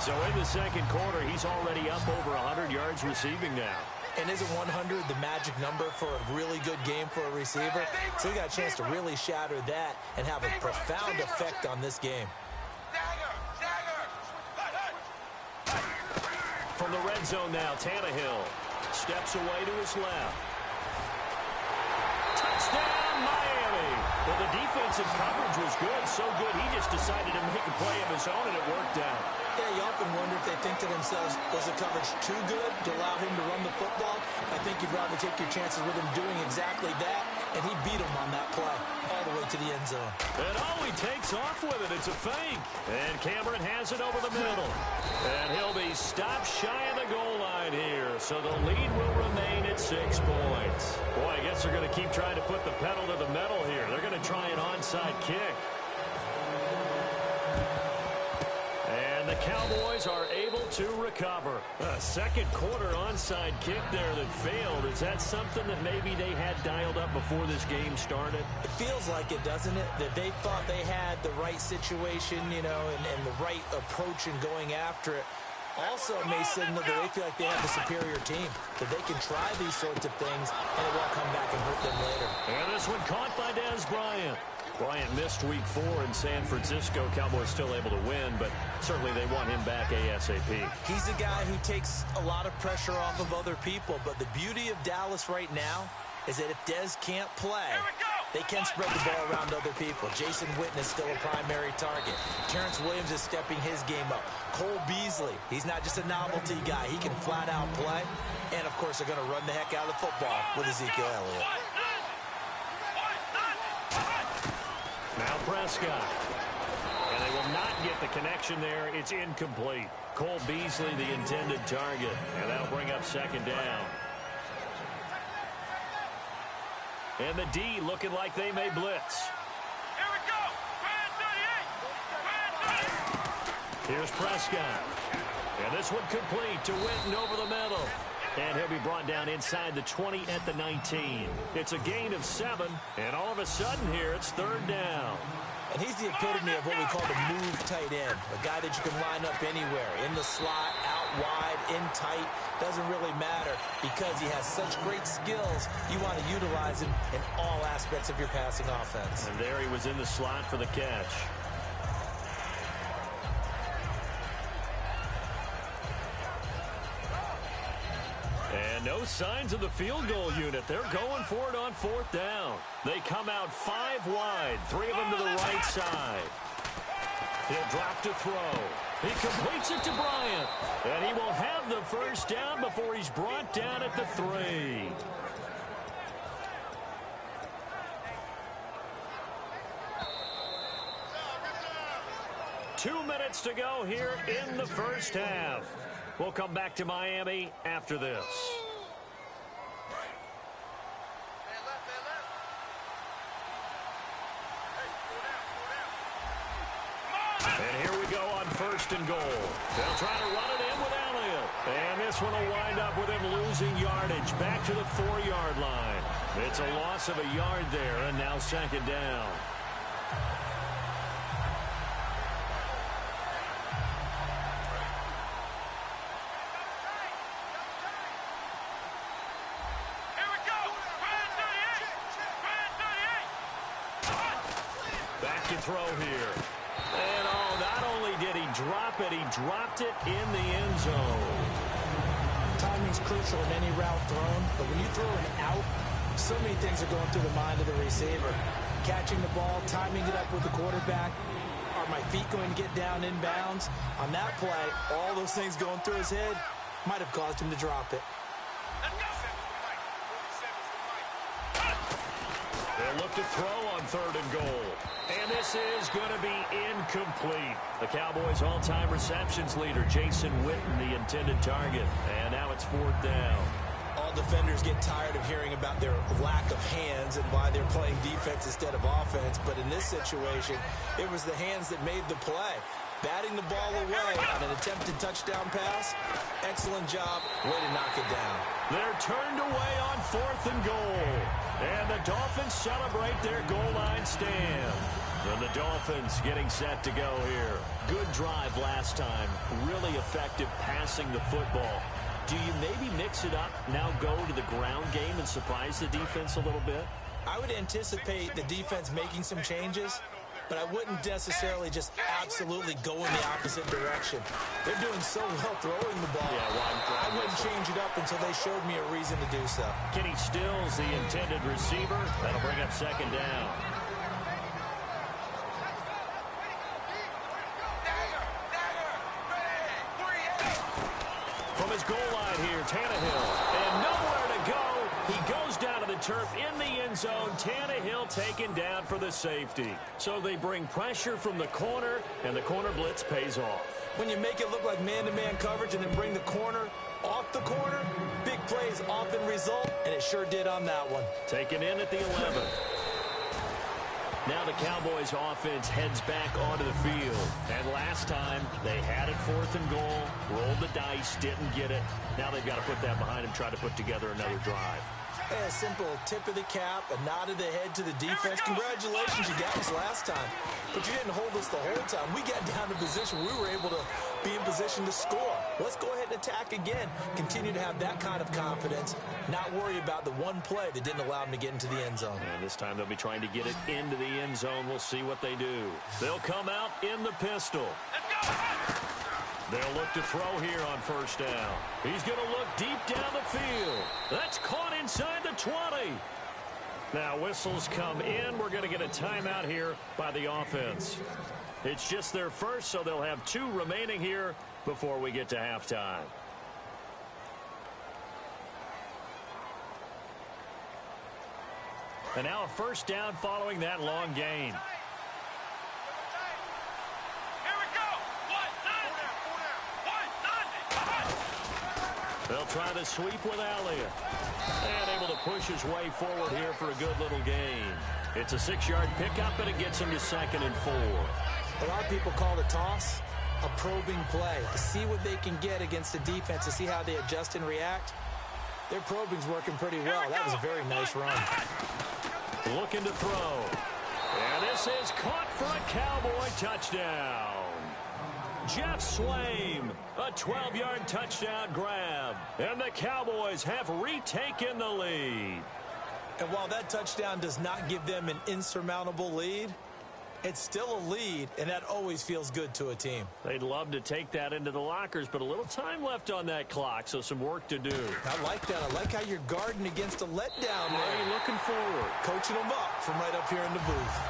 So in the second quarter, he's already up over 100 yards receiving now.
And isn't 100 the magic number for a really good game for a receiver? So he got a chance to really shatter that and have a profound effect on this game.
From the red zone now, Tannehill steps away to his left. Touchdown, Miami. Well, the defensive coverage was good, so good he just decided to make a play of his own, and it worked out.
Yeah, you often wonder if they think to themselves, was the coverage too good to allow him to run the football? I think you'd rather take your chances with him doing exactly that, and he beat him on that play all the way to the end zone.
And he takes off with it. It's a fake. And Cameron has it over the middle. And he'll be stopped shy of the goal line here, so the lead will remain at 6 points. Boy, I guess they're going to keep trying to put the pedal to the metal here. They're going to try an onside kick. And the Cowboys are able to recover. A second quarter onside kick there that failed. Is that something that maybe they had dialed up before this game started?
It feels like it, doesn't it? That they thought they had the right situation, you know, and the right approach in going after it. Also, it may signal that they feel like they have the superior team, that they can try these sorts of things, and it won't come back and hurt them later.
And this one caught by Dez Bryant. Bryant missed week 4 in San Francisco. Cowboys still able to win, but certainly they want him back ASAP.
He's a guy who takes a lot of pressure off of other people, but the beauty of Dallas right now is that if Dez can't play, they can spread the ball around other people. Jason Witten is still a primary target. Terrence Williams is stepping his game up. Cole Beasley, he's not just a novelty guy. He can flat out play. And, of course, they're going to run the heck out of the football with Ezekiel Elliott.
Now Prescott. And they will not get the connection there. It's incomplete. Cole Beasley, the intended target. And that'll bring up second down. And the D looking like they may blitz.
Here we go. Brand 38.
Here's Prescott. And this one complete to Witten over the middle. And he'll be brought down inside the 20 at the 19. It's a gain of 7. And all of a sudden here, it's third down.
And he's the epitome of what we call the move tight end. A guy that you can line up anywhere. In the slot, out wide, in tight. Doesn't really matter because he has such great skills. You want to utilize him in all aspects of your passing offense.
And there he was in the slot for the catch. And no signs of the field goal unit. They're going for it on fourth down. They come out 5 wide, 3 of them to the right side. He'll drop to throw. He completes it to Bryant. And he will have the first down before he's brought down at the 3. Two minutes to go here in the first half. We'll come back to Miami after this. And here we go on first and goal. They'll try to run it in with Elliott. And this one will wind up with him losing yardage back to the 4-yard line. It's a loss of a yard there, and now second down. Throw here. And not only did he drop it. He dropped it in the end zone.
Timing's crucial in any route thrown, but when you throw an out, so many things are going through the mind of the receiver. Catching the ball, timing it up with the quarterback. Are my feet going to get down inbounds? On that play, all those things going through his head might have caused him to drop it.
They'll look to throw on 3rd and goal. And this is going to be incomplete. The Cowboys' all-time receptions leader, Jason Witten, the intended target. And now it's 4th down.
All defenders get tired of hearing about their lack of hands and why they're playing defense instead of offense. But in this situation, it was the hands that made the play. Batting the ball away on an attempted touchdown pass. Excellent job. Way to knock it down.
They're turned away on 4th and goal. And the Dolphins celebrate their goal line stand. And the Dolphins getting set to go here. Good drive last time. Really effective passing the football. Do you maybe mix it up, now go to the ground game and surprise the defense a little bit?
I would anticipate the defense making some changes, but I wouldn't necessarily just absolutely go in the opposite direction. They're doing so well throwing the ball. I wouldn't change it up until they showed me a reason to do so.
Kenny Stills, the intended receiver. That'll bring up 2nd down. From his goal line here, Tannehill. And nowhere to go. He goes down to the turf in the end zone. Tannehill taken down for the safety. So they bring pressure from the corner, and the corner blitz pays off.
When you make it look like man-to-man coverage and then bring the corner off the corner, big plays often result, and it sure did on that one.
Taken in at the 11. Now the Cowboys offense heads back onto the field. And last time, they had it 4th and goal, rolled the dice, didn't get it. Now they've got to put that behind them, try to put together another drive.
A simple tip of the cap, a nod of the head to the defense. Congratulations, you got us last time. But you didn't hold us the whole time. We got down to position. We were able to be in position to score. Let's go ahead and attack again. Continue to have that kind of confidence. Not worry about the one play that didn't allow them to get into the end zone.
And this time they'll be trying to get it into the end zone. We'll see what they do. They'll come out in the pistol. They'll look to throw here on 1st down. He's going to look deep down the field. That's caught inside the 20. Now whistles come in. We're going to get a timeout here by the offense. It's just their first, so they'll have 2 remaining here before we get to halftime. And now a 1st down following that long gain. They'll try to sweep with Elliott. And able to push his way forward here for a good little gain. It's a 6-yard pickup, and it gets him to 2nd and 4.
A lot of people call the toss a probing play. To see what they can get against the defense, to see how they adjust and react. Their probing's working pretty well. That was a very nice run.
Looking to throw. And this is caught for a Cowboy touchdown. Jeff Swaim, a 12-yard touchdown grab. And the Cowboys have retaken the lead.
And while that touchdown does not give them an insurmountable lead, it's still a lead, and that always feels good to a team.
They'd love to take that into the lockers, but a little time left on that clock, so some work to do.
I like that. I like how you're guarding against a letdown there.
Hey, looking forward.
Coaching them up from right up here in the booth.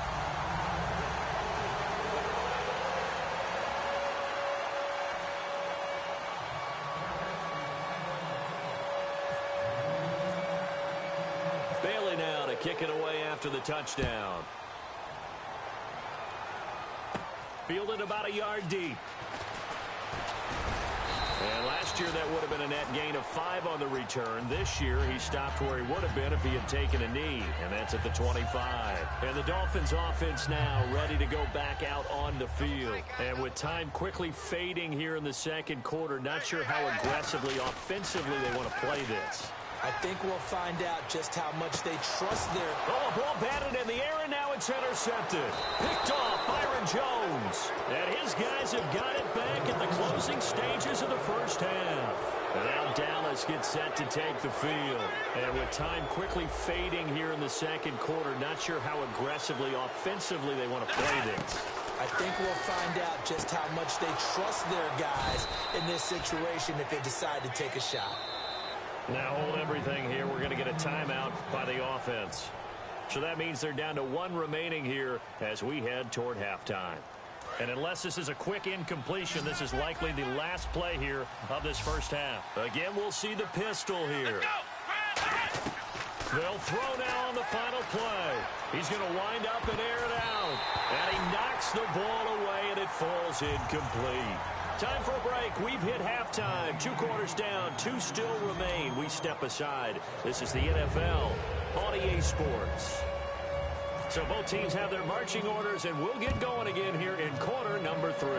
Bailey now to kick it away after the touchdown. Fielded about a yard deep. And last year that would have been a net gain of 5 on the return. This year he stopped where he would have been if he had taken a knee, and that's at the 25. And the Dolphins offense now ready to go back out on the field. And with time quickly fading here in the 2nd quarter, not sure how aggressively, offensively they want to play this.
I think we'll find out just how much they trust their...
Oh, a ball batted in the air, and now it's intercepted. Picked off Byron Jones. And his guys have got it back at the closing stages of the 1st half. And now Dallas gets set to take the field. And with time quickly fading here in the 2nd quarter, not sure how aggressively, offensively they want to play this.
I I think we'll find out just how much they trust their guys in this situation if they decide to take a shot.
Now hold everything here. We're going to get a timeout by the offense. So that means they're down to one remaining here as we head toward halftime. And unless this is a quick incompletion, this is likely the last play here of this first half. Again, we'll see the pistol here. They'll throw now on the final play. He's going to wind up and air it out. And he knocks the ball away, and it falls incomplete. Time for a break. We've hit halftime. 2 quarters down. 2 still remain. We step aside. This is the NFL on EA Sports. So both teams have their marching orders, and we'll get going again here in quarter number 3.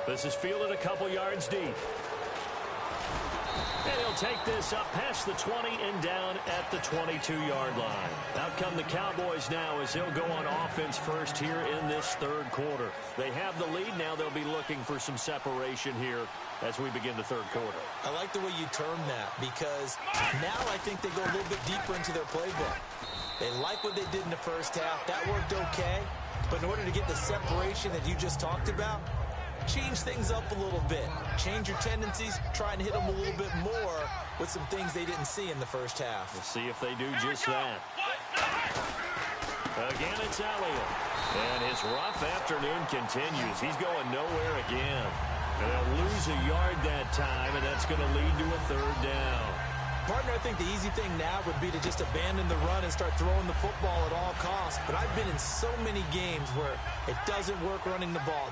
This is fielded a couple yards deep. And he'll take this up past the 20 and down at the 22-yard line. Out come the Cowboys now as they'll go on offense first here in this third quarter. They have the lead. Now they'll be looking for some separation here as we begin the third quarter.
I like the way you termed that because now I think they go a little bit deeper into their playbook. They like what they did in the first half. That worked okay. But in order to get the separation that you just talked about, change things up a little bit. Change your tendencies. Try and hit them a little bit more with some things they didn't see in the first half.
We'll see if they do just that. Again, it's Elliott. And his rough afternoon continues. He's going nowhere again. And they'll lose a yard that time, and that's going to lead to a third down.
Partner, I think the easy thing now would be to just abandon the run and start throwing the football at all costs. But I've been in so many games where it doesn't work running the ball,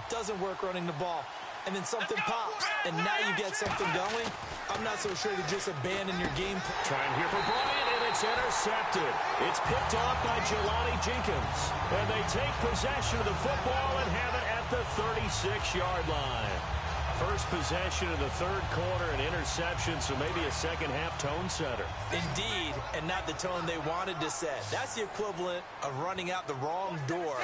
and then something pops, and now you get something going. I'm not so sure to just abandon your game.
Trying here for Bryant, and it's intercepted. It's picked off by Jelani Jenkins. And they take possession of the football and have it at the 36-yard line. First possession of the third quarter, an interception, so maybe a second-half tone setter.
Indeed, and not the tone they wanted to set. That's the equivalent of running out the wrong door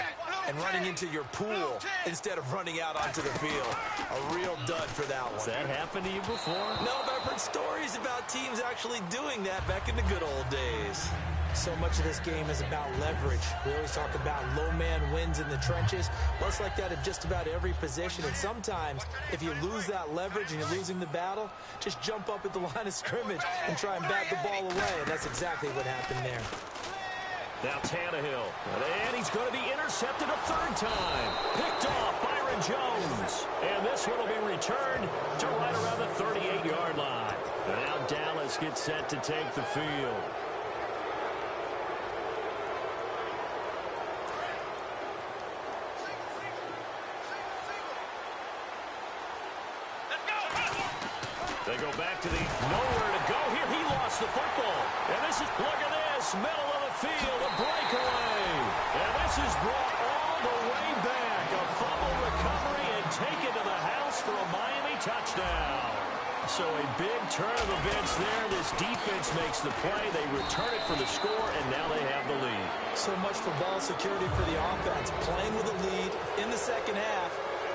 and running into your pool instead of running out onto the field. A real dud for that one.
Has that happened to you before?
No, but I've heard stories about teams actually doing that back in the good old days. So much of this game is about leverage. We always talk about low man wins in the trenches. Well, it's like that at just about every position. And sometimes, if you lose that leverage and you're losing the battle, just jump up at the line of scrimmage and try and bat the ball away. And that's exactly what happened there.
Now Tannehill. And he's going to be intercepted a third time. Picked off Byron Jones. And this one will be returned to right around the 38-yard line. And now Dallas gets set to take the field. They go back to the nowhere to go here. He lost the football. And this is, look at this, middle of the field, a breakaway. And this is brought all the way back. A fumble recovery and taken to the house for a Miami touchdown. So a big turn of events there. This defense makes the play. They return it for the score, and now they have the lead.
So much for ball security for the offense. Playing with a lead in the second half.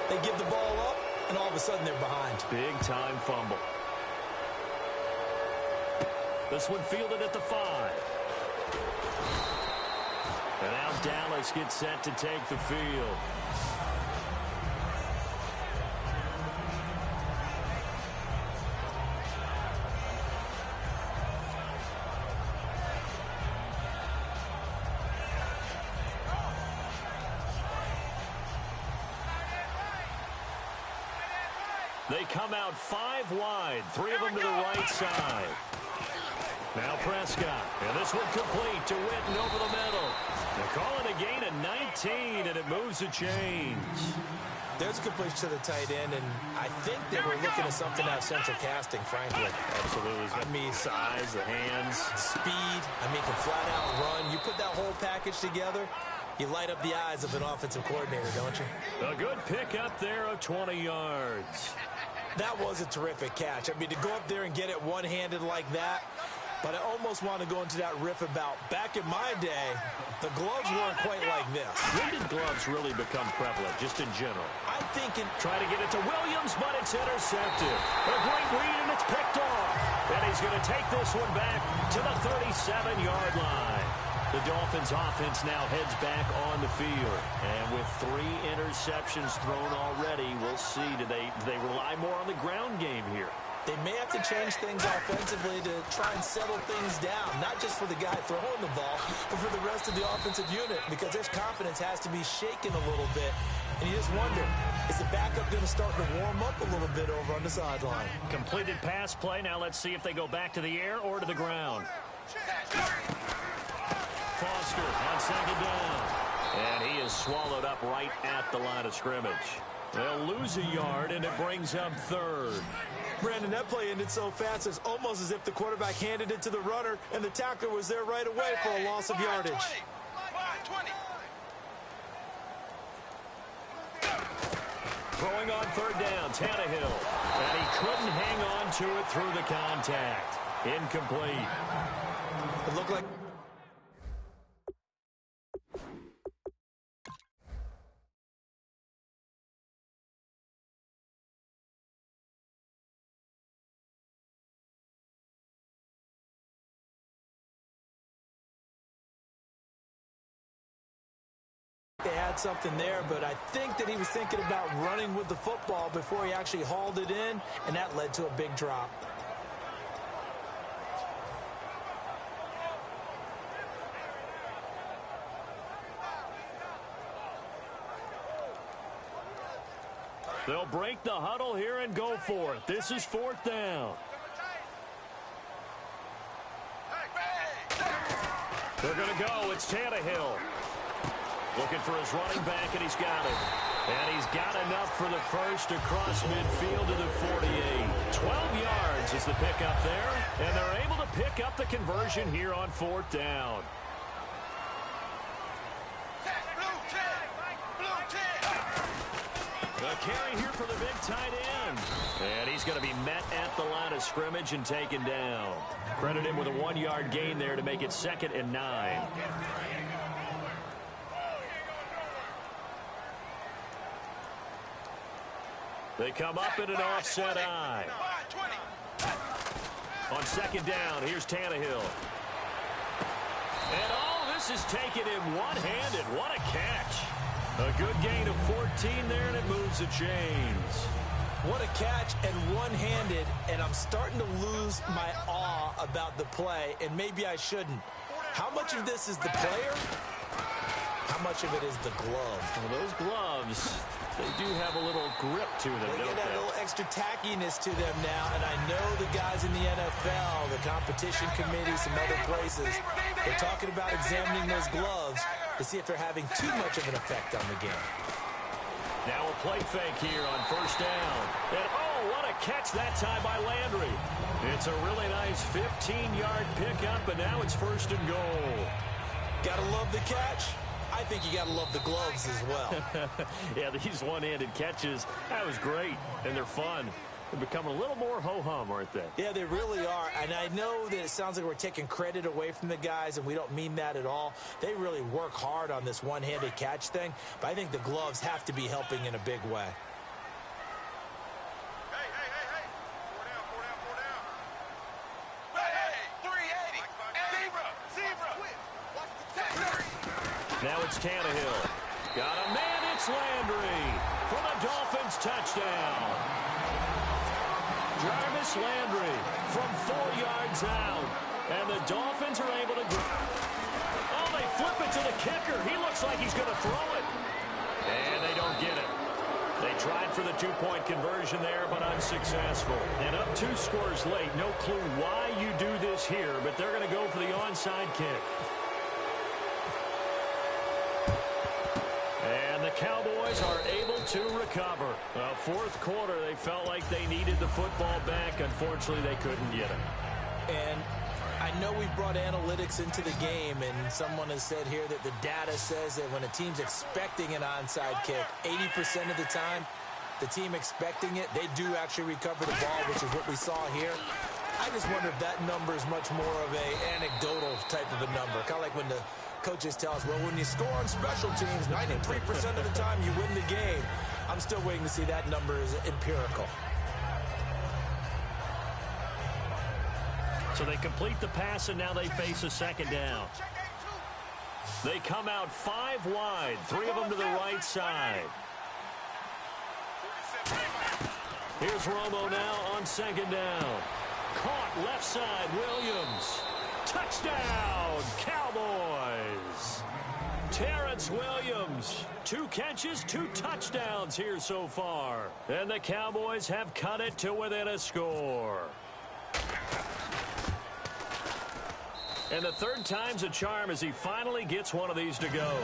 They give the ball up, and all of a sudden they're behind.
Big-time fumble. This one fielded at the 5. And now Dallas gets set to take the field. They come out 5 wide, 3 of them to the right side. Now Prescott, and this one complete to Witten over the middle. They're calling a gain of 19, and it moves the chains.
There's a completion to the tight end, and I think they were looking at something out of central casting, frankly.
Absolutely.
I mean,
size, the hands.
Speed, I mean, can flat out run. You put that whole package together, you light up the eyes of an offensive coordinator, don't you?
A good pickup there of 20 yards.
That was a terrific catch. I mean, to go up there and get it one-handed like that, but I almost want to go into that riff about back in my day, the gloves weren't quite like this.
When did gloves really become prevalent, just in general?
I'm thinking...
Try to get it to Williams, but it's intercepted. A great read, and it's picked off. And he's going to take this one back to the 37-yard line. The Dolphins offense now heads back on the field. And with 3 interceptions thrown already, we'll see. Do they rely more on the ground game here?
They may have to change things offensively to try and settle things down, not just for the guy throwing the ball, but for the rest of the offensive unit, because their confidence has to be shaken a little bit. And you just wonder, is the backup going to start to warm up a little bit over on the sideline?
Completed pass play. Now let's see if they go back to the air or to the ground. Foster on second down. And he is swallowed up right at the line of scrimmage. They'll lose a yard, and it brings up 3rd.
Brandon, that play ended so fast, it's almost as if the quarterback handed it to the runner, and the tackler was there right away for a loss of yardage.
Throwing on 3rd down, Tannehill. And he couldn't hang on to it through the contact. Incomplete.
It looked like... They had something there, but I think that he was thinking about running with the football before he actually hauled it in, and that led to a big drop.
They'll break the huddle here and go for it. This is 4th down. They're going to go. It's Tannehill. Looking for his running back, and he's got it. And he's got enough for the first across midfield to the 48. 12 yards is the pickup there, and they're able to pick up the conversion here on 4th down. A carry here for the big tight end. And he's going to be met at the line of scrimmage and taken down. Credit him with a 1-yard gain there to make it 2nd and 9. They come up in an offset eye. On 2nd down, here's Tannehill. And all this is taken in one-handed. What a catch. A good gain of 14 there, and it moves the chains.
What a catch and one-handed, and I'm starting to lose my awe about the play, and maybe I shouldn't. How much of this is the player? How much of it is the glove?
Well, those gloves, they do have a little grip to them,
They
don't
get that little extra tackiness to them now, and I know the guys in the NFL, the competition committee, some other places, they're talking about examining those gloves to see if they're having too much of an effect on the game.
Now a play fake here on 1st down. And, oh, what a catch that time by Landry. It's a really nice 15-yard pickup, and now it's 1st and goal.
Gotta love the catch. I think you gotta love the gloves as well.
Yeah, these one-handed catches, that was great, and they're fun. They're becoming a little more ho-hum, aren't they?
Yeah, they really are, and I know that it sounds like we're taking credit away from the guys, and we don't mean that at all. They really work hard on this one-handed catch thing, but I think the gloves have to be helping in a big way.
Now it's Tannehill. Got a man, it's Landry for the Dolphins touchdown. Jarvis Landry from 4 yards out. And the Dolphins are able to go. Oh, they flip it to the kicker. He looks like he's going to throw it. And they don't get it. They tried for the 2-point conversion there, but unsuccessful. And up 2 scores late. No clue why you do this here, but they're going to go for the onside kick. And the Cowboys are able to recover. 4th quarter, they felt like they needed the football back. Unfortunately, they couldn't get it.
And I know we brought analytics into the game, and someone has said here that the data says that when a team's expecting an onside kick, 80% of the time, the team expecting it, they do actually recover the ball, which is what we saw here. I just wonder if that number is much more of a anecdotal type of a number. Kind of like when the coaches tell us, well, when you score on special teams, 93% of the time you win the game. I'm still waiting to see that number is empirical.
So they complete the pass, and now they face a 2nd down. They come out 5 wide, 3 of them to the right side. Here's Romo now on second down. Caught left side, Williams. Touchdown, Cowboys. Terrence Williams, 2 catches, 2 touchdowns here so far. And the Cowboys have cut it to within a score. And the third time's a charm as he finally gets one of these to go.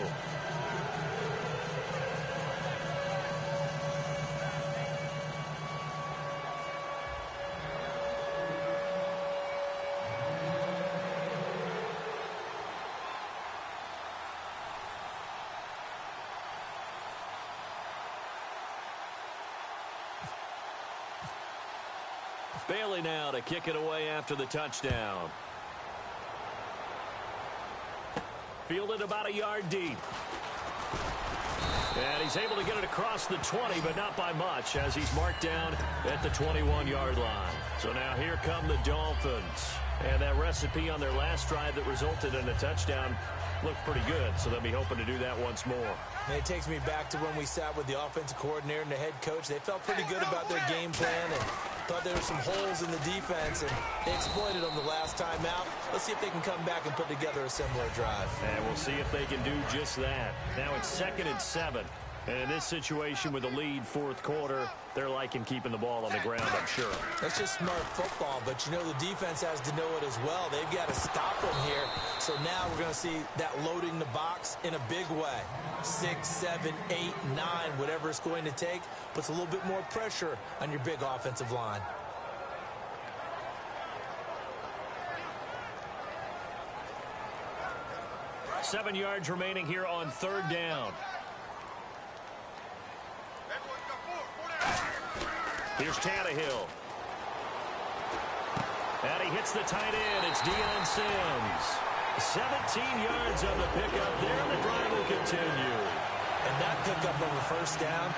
Bailey now to kick it away after the touchdown. Fielded about a yard deep. And he's able to get it across the 20, but not by much, as he's marked down at the 21-yard line. So now here come the Dolphins. And that recipe on their last drive that resulted in a touchdown looked pretty good, so they'll be hoping to do that once more.
And it takes me back to when we sat with the offensive coordinator and the head coach. They felt pretty good about their game plan and thought there were some holes in the defense, and they exploited them the last time out. Let's see if they can come back and put together a similar drive.
And we'll see if they can do just that. Now it's 2nd and 7. And in this situation with a lead, fourth quarter, they're liking keeping the ball on the ground, I'm sure.
That's just smart football, but you know the defense has to know it as well. They've got to stop them here. So now we're going to see that loading the box in a big way. 6, 7, 8, 9, whatever it's going to take, puts a little bit more pressure on your big offensive line.
Seven yards remaining here on third down. Here's Tannehill. And he hits the tight end. It's Deion Sims. 17 yards on the pickup there, and the drive will continue.
And that pickup of a first down,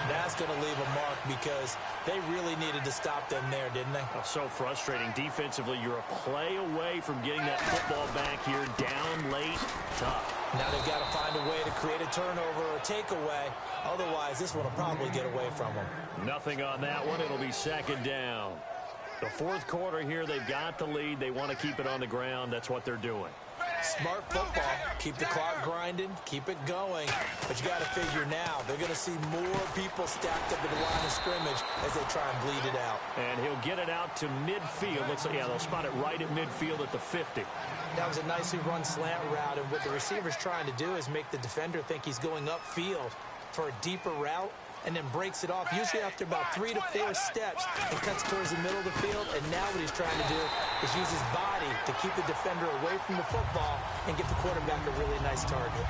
that's going to leave a mark because they really needed to stop them there, didn't they?
Oh, so frustrating. Defensively, you're a play away from getting that football back here. Down late, tough.
Now they've got to find a way to create a turnover or a takeaway. Otherwise, this one will probably get away from them.
Nothing on that one. It'll be second down. The fourth quarter here, they've got the lead. They want to keep it on the ground. That's what they're doing.
Smart football. Keep the clock grinding. Keep it going. But you got to figure now, they're going to see more people stacked up at the line of scrimmage as they try and bleed it out.
And he'll get it out to midfield. Looks like, yeah, they'll spot it right at midfield at the 50.
That was a nicely run slant route, and what the receiver's trying to do is make the defender think he's going upfield for a deeper route, and then breaks it off, usually after about 3 to 4 steps, and cuts towards the middle of the field. And now what he's trying to do is use his body to keep the defender away from the football and get the quarterback a really nice target.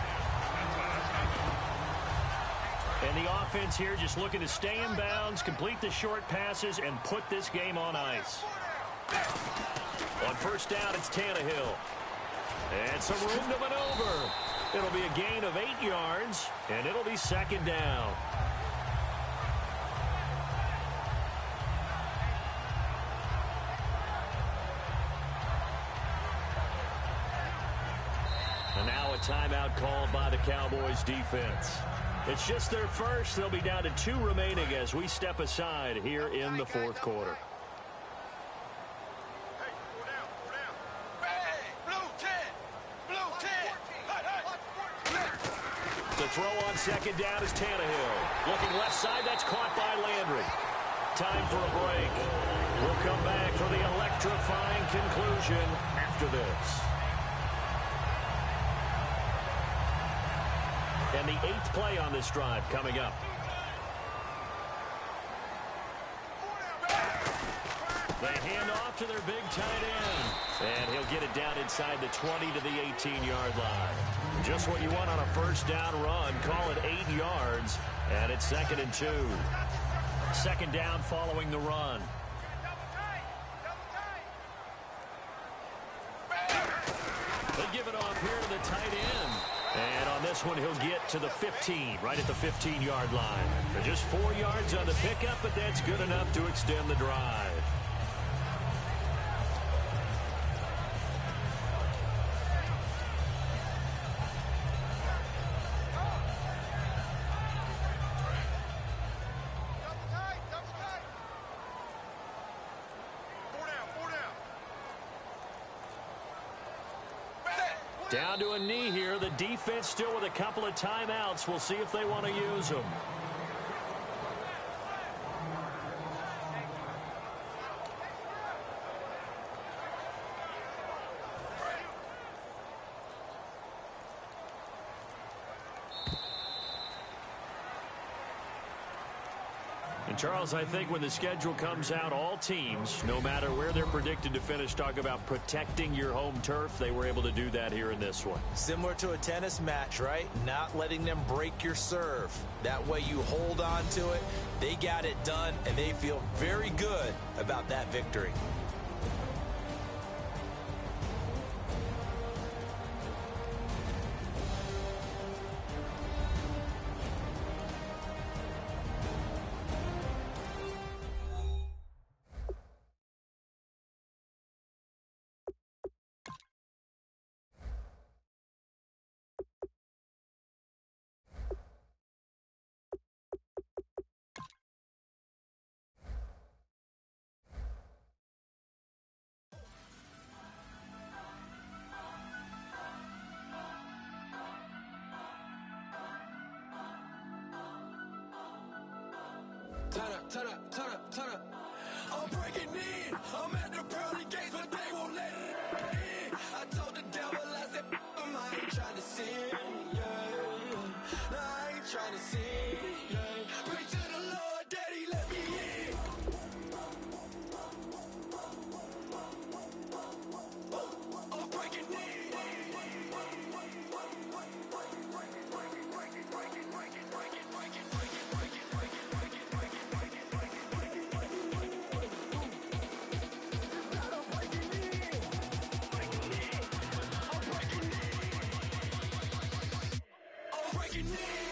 And the offense here just looking to stay in bounds, complete the short passes, and put this game on ice. On first down, it's Tannehill. And some room to maneuver. It'll be a gain of 8 yards, and it'll be second down. And now a timeout called by the Cowboys defense. It's just their first. They'll be down to 2 remaining as we step aside here in the fourth quarter. The throw on second down is Tannehill. Looking left side, that's caught by Landry. Time for a break. We'll come back for the electrifying conclusion after this. And the 8th play on this drive coming up. They hand off to their big tight end. And he'll get it down inside the 20 to the 18-yard line. Just what you want on a first down run. Call it 8 yards. And it's 2nd and 2. Second down following the run. They give it off here to the tight end. And on this one, he'll get to the 15, right at the 15-yard line. They're just 4 yards on the pickup, but that's good enough to extend the drive. Down to a knee here. The defense still with a couple of timeouts. We'll see if they want to use them. And Charles, I think when the schedule comes out, all teams, no matter where they're predicted to finish, talk about protecting your home turf. They were able to do that here in this one.
Similar to a tennis match, right? Not letting them break your serve. That way you hold on to it. They got it done, and they feel very good about that victory.
Turn up. I'm breaking in. I'm at the pearly gates, but they won't let it in. I told the devil, I said, I ain't trying to sin, yeah. No, I ain't trying to sin, yeah. Pray to the Lord that he let me in. I'm breaking in. Breaking in.